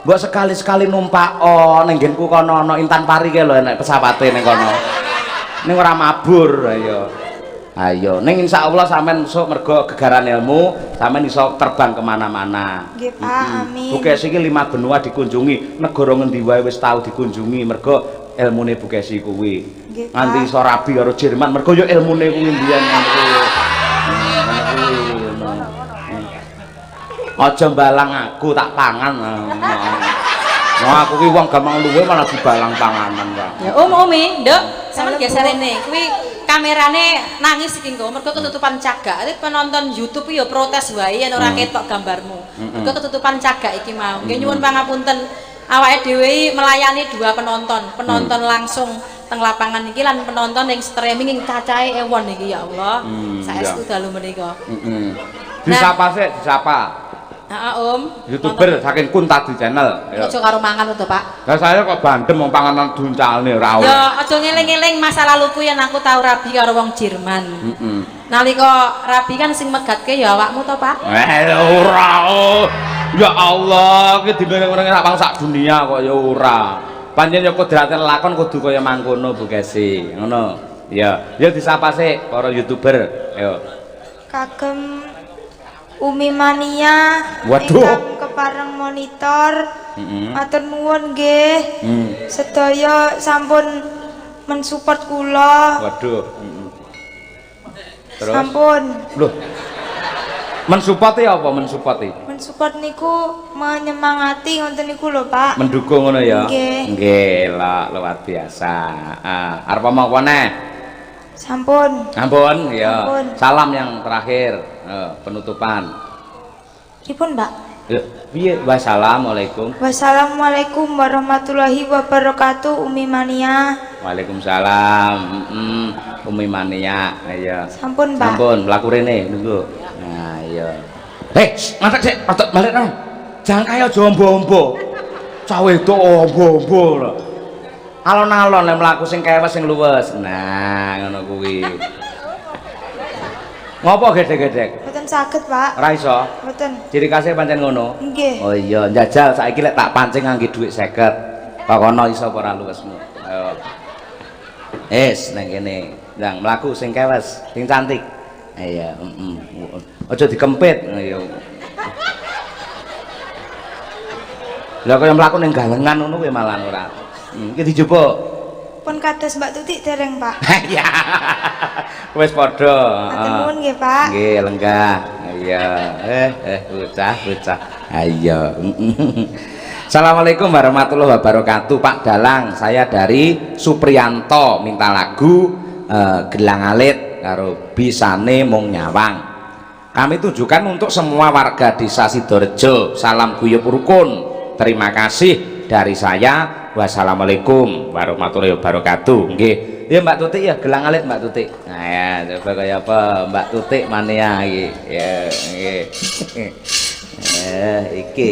Mbok sekali-sekali numpak ning nggenku kono ana Intan Pari ke lho enek pesawate ning kono. Ning ora mabur ayo. Ayo, ning insyaallah sampean esuk mergo gegaran ilmu, sampean iso terbang kemana-mana. Nggih, Pak. Amin. Bu Kesi iki 5 benua dikunjungi, negara ngendi wae wis tau dikunjungi mergo ilmune Bu Kesi kuwi. Nggih, Pak. Nganti iso rabi karo Jerman mergo yo ilmune kuwi mbiyen ngono. Aja mbalang aku tak pangan. Wah, aku ki wong gampang luwe malah dibalang panganan, Pak. Ya Umi, Nduk, sampeyan geser rene. Kuwi kamerane nangis iki engko mergo ketutupan cagak. Iki penonton YouTube ya protes wae yen ora ketok gambarmu. Mergo ketutupan cagak iki mau. Nggih nyuwun pangapunten, awake dhewe melayani 2 penonton. Penonton langsung teng lapangan iki lan penonton yang streaming ing cacahe ewon iki ya Allah. Saestu dalu menika. Disapa sik, disapa. Heeh, Om. YouTuber saking Kuntadi channel. Aja karo mangan to, Pak. Lah saya kok bandem wong panganan duncalne ora oleh. Ya, aja ngeling-eling masa laluku yen aku tau rabi karo wong Jerman. Nalika rabi kan sing megatke ya awakmu to, Pak? Ora. Ya Allah, iki dimeneng-meneng sak sak dunia kok ya ora. Pancen ya kodrate lakon kudu kaya mangkono Bu Kesi, ngono. Ya, ya disapa sik para YouTuber. Ayo. Kagem Umi Mania. Waduh. Ingkang kepareng monitor. Matur nuwun nggih. Sedaya sampun mensupport kula. Waduh. Terus? Sampun. Loh. Mensupport apa mensupport? Mensupport niku menyemangati ngoten niku lho, Pak. Mendukung ngono ya. Nggih. Nggih, luar biasa. Arep omong apa neh? Sampun. Ampun, ya. Ampun. Salam yang terakhir, penutupan. Pripun, Mbak? Ya, piye? Wassalamualaikum. Wassalamualaikum warahmatullahi wabarakatuh, Umi Mania. Waalaikumsalam. Umi Mania. Ayo. Sampun, Mbak. Sampun, mlaku rene nunggu. Nah, iya. Hei, masak sik, patok balik nang. Jangan kaya jombo-ombo. Cah wedok ombo-ombo lho. Alon-alon nek mlaku sing kewes sing luwes. Nah, ngono kuwi. Ngopo gedhe-gedhe? Mboten saged, Pak. Ora iso. Mboten. Ciri khasnya pancen ngono. Nggih. Oh iya, njajal saiki lek tak pancing ngangge dhuwit 50. Kok kono iso apa ora luwesmu. Ayo. Nang kene. Ndang mlaku sing kewes, sing cantik. Iya, Aja dikempit. Ayo. Lah kaya mlaku ning galengan ngono kuwi malah ora. Iki dijupuk. Pun kados Mbak Tutik dereng, Pak. Iya. Wis padha. Matur nuwun nggih, Pak. Nggih, lenggah. Iya. Bocah. Ayo. Assalamualaikum warahmatullahi wabarakatuh. Pak Dalang, saya dari Supriyanto minta lagu Gelang Alit karo Bisane Mung Nyawang. Kami tujukan untuk semua warga desa Sidorejo. Salam guyub rukun. Terima kasih dari saya. Wassalamualaikum warahmatullahi wabarakatuh. Nggih. Ya Mbak Tutik ya, Gelang Alit Mbak Tutik. Nah ya, coba kaya apa Mbak Tutik mania iki. Ya, nggih. Iki.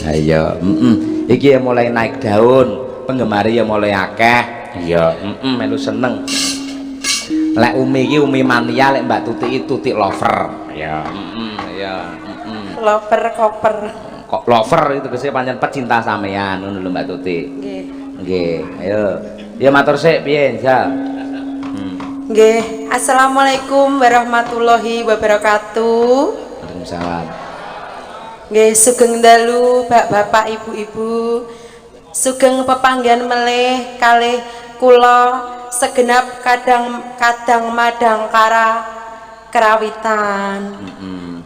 Ayo, iki ya mulai naik daun, penggemar ya mulai akeh. Ya, melu seneng. Lek Umi iki Umi mania, lek Mbak Tutik iki Tutik lover. Ya, ya, Lover koper. Kok lover itu gesih pancen pecinta sampean ngono lho Mbak Tutik. Nggih. Nggih, ayo. Ya matur sik piye, Jal? Nggih, assalamualaikum warahmatullahi wabarakatuh. Waalaikumsalam. Nggih, sugeng dalu bapak ibu-ibu. Sugeng pepanggihan melih kalih kula segenap kadang madang kara kerawitan.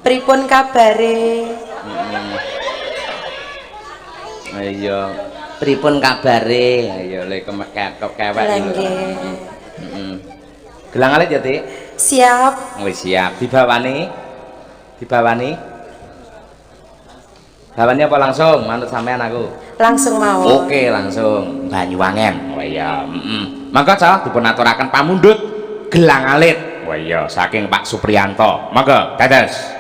Pripun kabare? Iya. Pripun kabare? Ayo lek kewek. Heeh. Gelang alit ya, Dik? Siap. Wis siap. Dibawani? Dibawani? Bawani apa langsung manut sampean aku? Langsung mau. Oke, langsung Banyuwangen. Oh iya, Mangga cah dipun aturaken pamundhut gelang alit. Oh iya, saking Pak Supriyanto. Mangga, dados.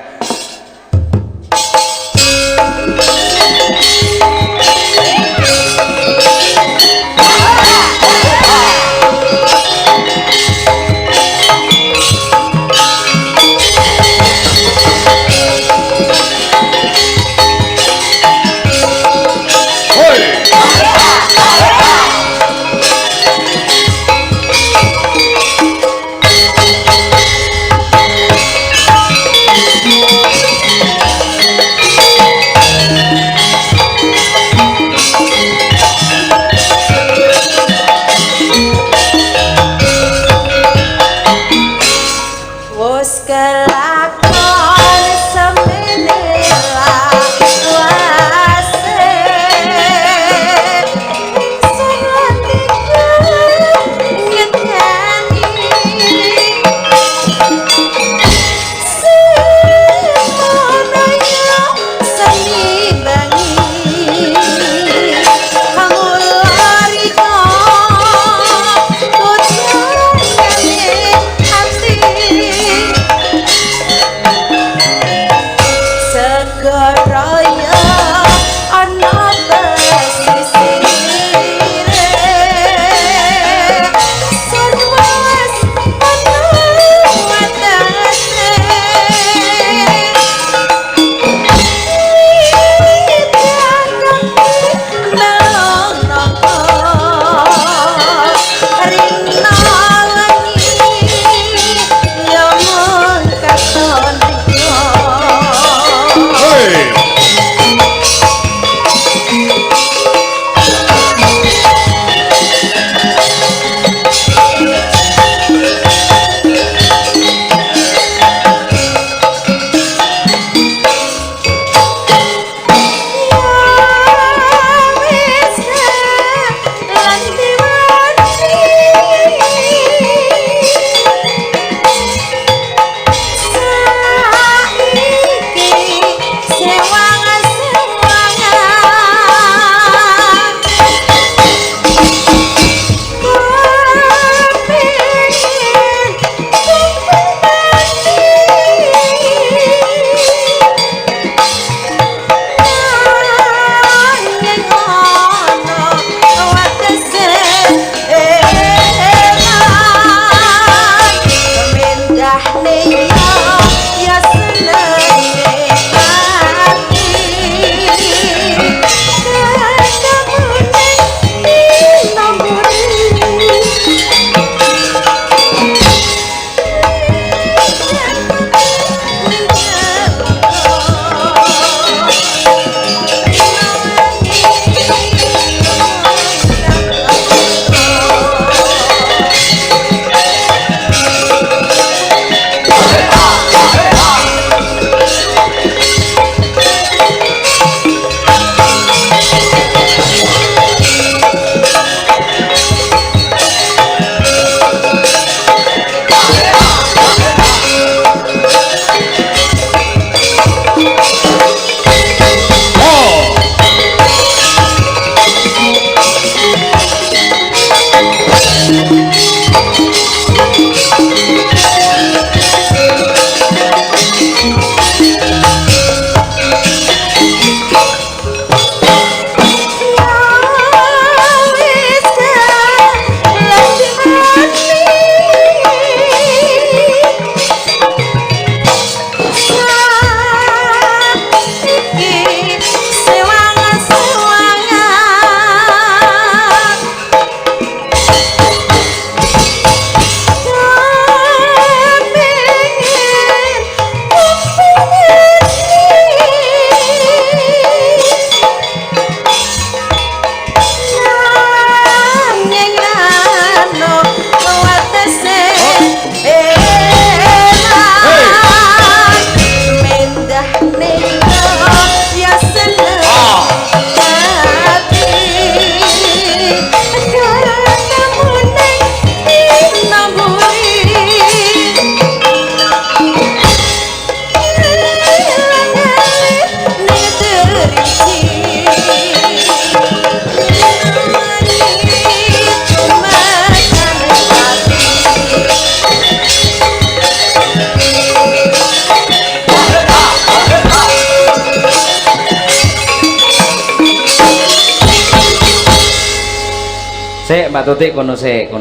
Sik Mbak Tutik kono sik.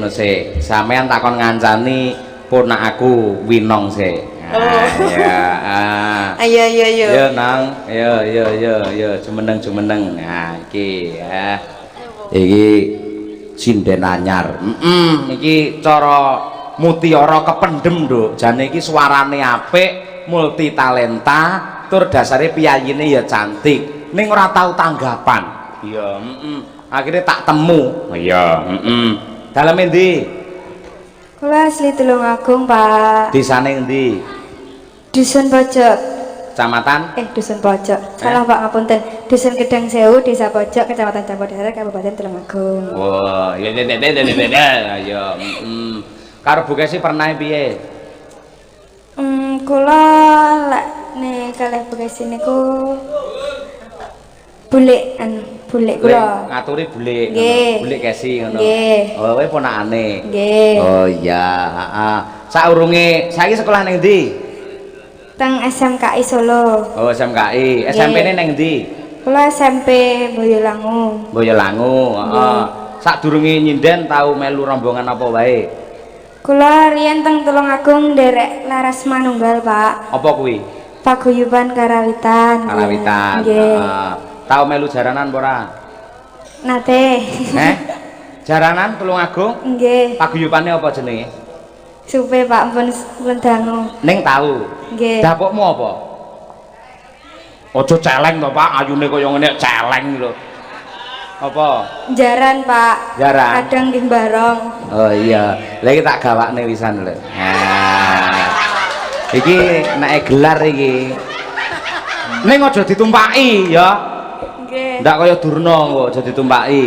Sampeyan takon ngancani ponak aku Winong sik. Ya. Ayo. Ya nang, ya jumeneng. Nah, iki ya. Iki sinden anyar. Iki cara mutiara kependhem, Nduk. Jane iki suarane apik, multi talenta, tur dasare piyayine ya cantik. Ning ora tau tanggapan. Iya, Akhirnya tak temu. Iya, Daleme ndi? Kula asli Tulungagung, Pak. Desane endi? Dusun Pojok. Kecamatan? Dusun Pojok. Salah Pak, ngapunten. Dusun Gedang Sewu, Desa Pojok, Kecamatan Campurdarat, Kabupaten Tulungagung. Wah, ya. Ayo, Karo Bu Kesi pernah piye? Kula lek nek kalih bekas niku bulik kula. Ngaturi bulik Nggih. ngono. Bulik Kesi ngono. Nggih. Oh, kowe ponakane. Nggih. Oh iya, heeh. Saurunge saiki sekolah ning ndi? Teng SMKI Solo. Oh, SMKI. SMP-ne ning ndi? Kula SMP Boyolangu. Boyolangu, heeh. Sadurunge nyinden tau melu rombongan apa wae? Kula riyen teng Tulungagung nderek Laras Manunggal, Pak. Apa kuwi? Paguyuban Karawitan. Karawitan. Nggih. Tau melu jaranan apa ora? Nate. Jaranan Tulungagung? Nggih. Paguyubane apa jenenge? Supe, Pak, pun dangu. Ning tau. Nggih. Dapukmu apa? Aja celeng to, Pak. Ayune kaya ngene celeng lho. Apa? Jaran, Pak. Jaran. Kadang nggih barong. Oh iya. Lah iki tak gawakne wisan lho. Iki nek gelar iki. Ning aja ditumpaki ya. Nggih. Ndak kaya Durna kok aja ditumpaki.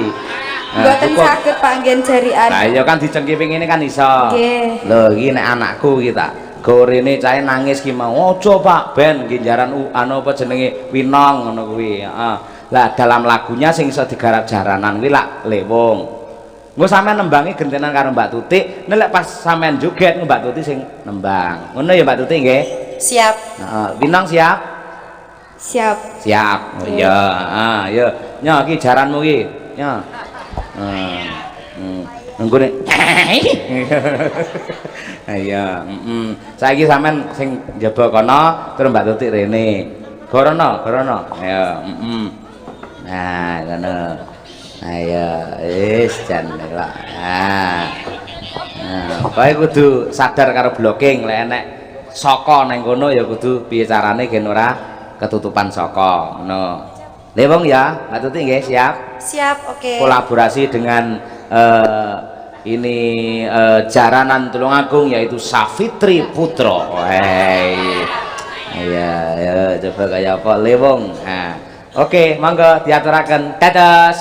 Mboten saged Pak ngen jarian. Lah iya kan dicengkipi ngene kan iso. Nggih. Lho iki nek anakku iki tak gorene cahe nangis ki mau. Aja Pak, ben iki jaran anu apa jenenge Winong ngono kuwi. Heeh. Lah dalam lagunya sing iso digarap jaranan kuwi lak lewung. Engko sampean nembangi gentenan karo Mbak Tutik, nek pas sampean joget Mbak Tutik sing nembang. Ngono ya Mbak Tutik nggih? Siap. Heeh, Winong siap? Siap. Siap. Oh iya, heeh, ya. Nya iki jaranmu iki. Nya. Nunggu nih. Ayo, saiki sampean sing njaba kono, terus Mbak Tutik rene. Gorono. Ayo, Nah, ngono. Ayo, wis jan lek. Kowe kudu sadar karo blocking lek enek saka ning kono ya kudu piye carane gen ora ketutupan saka. Ngono. Lewong ya, Mbak Tutik nggih, siap? Siap, oke. Kolaborasi dengan ini jaranan Tulungagung yaitu Safitri Putro. Ya, coba kayak apa lewong. Nah, oke, monggo diaturaken. Dados.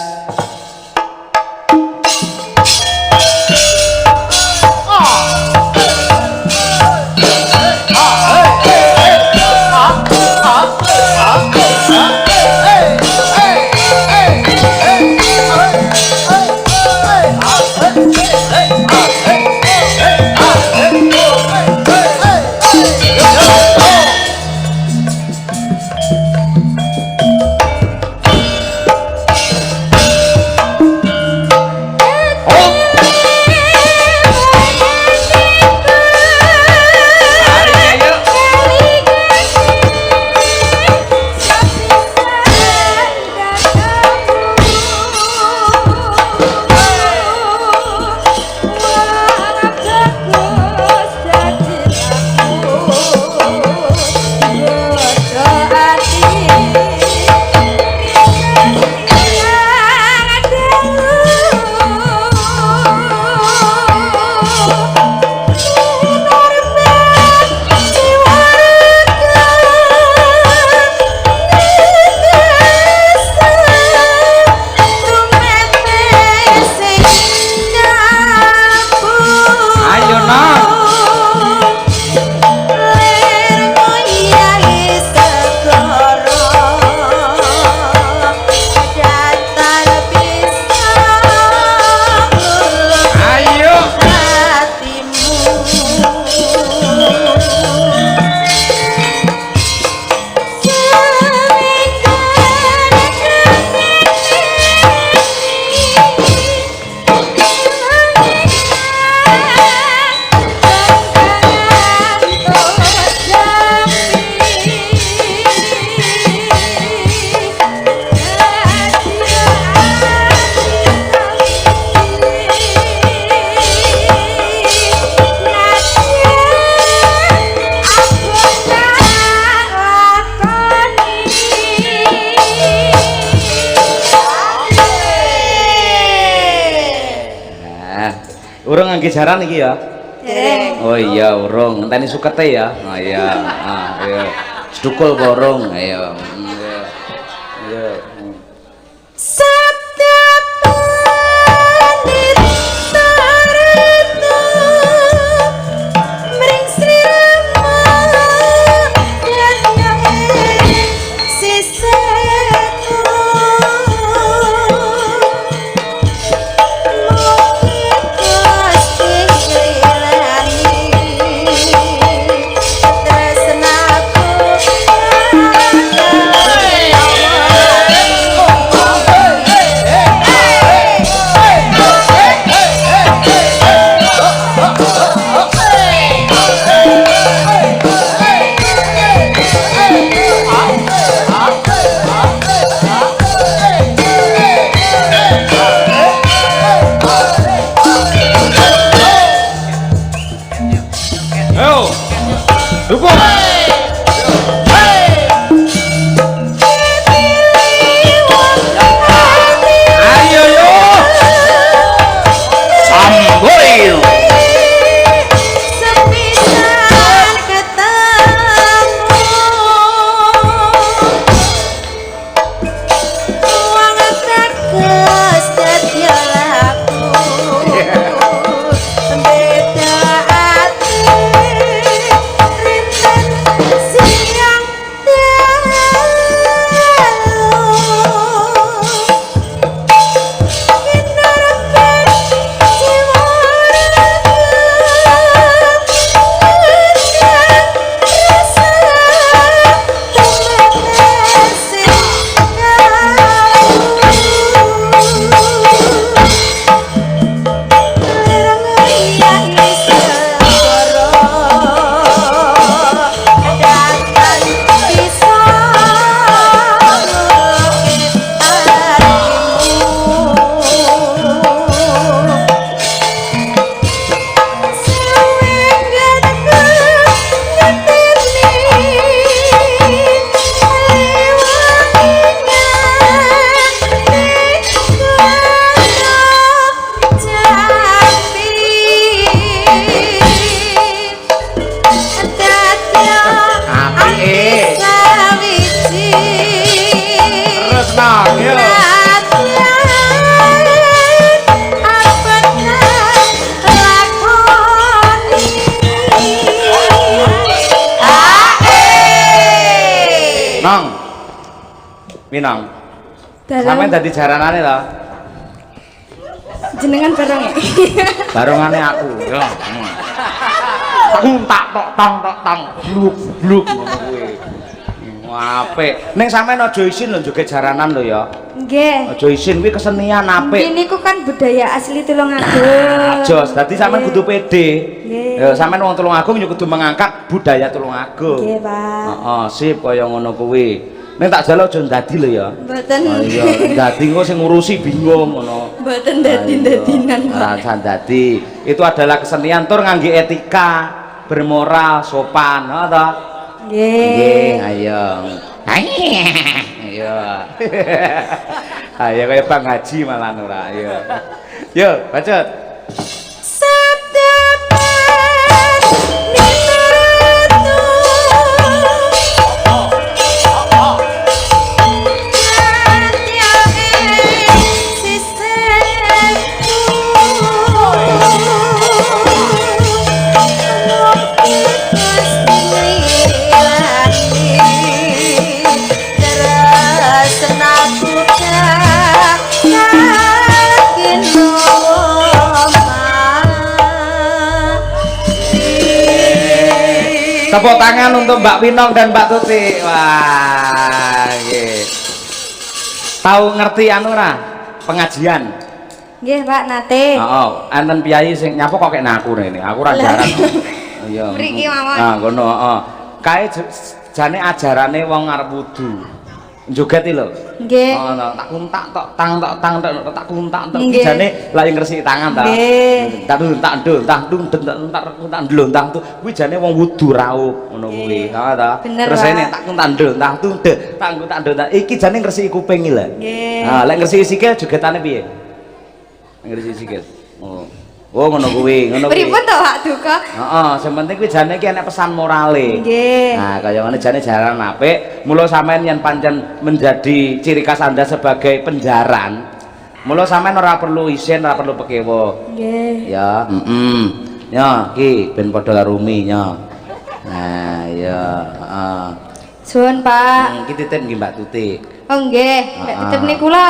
nggih jaran iki ya? Dereng. Oh iya, urung. Ngenteni sukete ya. Oh iya. Ah, iya. Sedukul borong. Ayo. Iya. Iya. Sabda panita reto mring Sri Rama yaya sisetu mugi Gusti nglirani tresnaku Ayo. Dukung. Ayo yo. Samboy. sepisan ketemu uang tegas dadi laku beda ati rinten siang Minang. Dalam Sampeyan dadi jaranane to? jenengan bareng ya. Barongane aku. Yo. Aku tak tok tang bluk bluk ngono kuwi. Apik. Ning sampeyan aja isin lho joget jaranan lho ya. Nggih. Aja isin kuwi kesenian apik. Ini ku kan budaya asli Tulungagung. Jos, dadi sampeyan kudu pede. Nggih. Ya sampeyan wong Tulungagung ya kudu mengangkat budaya Tulungagung. Nggih, Pak. Heeh, sip kaya ngono kuwi. Ning tak jaluk aja ndadi lho ya. Mboten. Oh iya, ndadi engko sing ngurusi bingung ngono. Mboten dadi-dadinan, Pak. Ora dadi. Itu adalah kesenian tur ngangge etika, bermoral, sopan, ngono to? Nggih, Nggih. ayo. Ayo. Ayo kaya Bang Haji malah ora, ayo. Yo, bacot. Sabda panita reto Tepuk tangan untuk Mbak Pinong dan Mbak Tuti. Wah, nggih. Tahu ngerti anu ora? Pengajian. Nggih, Pak, nate. Heeh, enten piyai sing nyapa kok kek aku rene. Aku ora jaran. Iya. Mriki mawon. Nah, ngono, heeh. Kae jane ajarane wong arep wudu. Joget lho. Nggih. Oh, tak kuntak tok tang tak kuntak tok Nggih. jane lagi ngresiki tangan ta. Nggih. Tak ndlontang tuh kuwi jane wong wudu raup ngono kuwi. Ha ta. Bener, Terus Pak. ini tak ndlontang iki jane ngresiki kuping iki lho. Nggih. Ha, lek ngresiki sikil jogetane piye? Ngresiki sikil. Oh. Oh ngono kuwi, ngono kuwi. Pripun to Pak Duka? Heeh, sing penting kuwi jane iki enek pesan morale. Nggih. Nah, kaya ngene jane jaran apik, mula sampean yen pancen menjadi ciri khas Anda sebagai penjaran. Mula sampean ora perlu isin, ora perlu pekewo. Nggih. Ya, Ya, iki ben padha karo Umi ya. Nah, ya, heeh. Suwun Pak. Iki titip nggih Mbak Tuti. Oh nggih, nek titip niku kula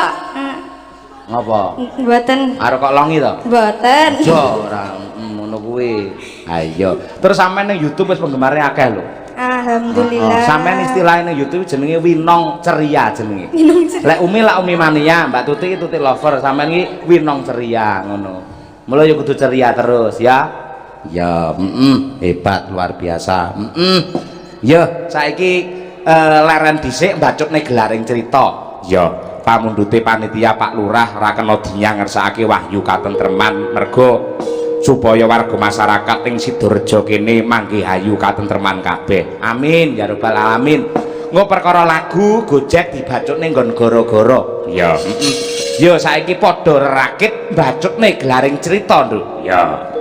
Ngapa? mboten Arep kok longi to? mboten. Aja ora ngono kuwi. Ayo. Terus sampean ning YouTube wis penggemaré akeh lho. Alhamdulillah. Sampean istilahnya ning YouTube jenenge Winong Ceria jenenge. Minum ceria. Lek Umi lak Umi Mania, Mbak Tuti iki Tuti Lover, sampean iki Winong Ceria ngono. Mula ya kudu ceria terus ya. Ya, hebat luar biasa. Ya, saiki leren dhisik mbacutne gelaring cerita. Ya, pamundhute panitia Pak Lurah ora kena dinyang ngersakake wahyu katentreman mergo supaya warga masyarakat ing Sidorejo kene manggih hayu katentreman kabeh. Amin ya rabbal alamin. Engko perkara lagu Gojek dibacutne nggon gara-gara. Ya, ya saiki padha rakit mbacutne gelaring cerita, Nduk. Ya.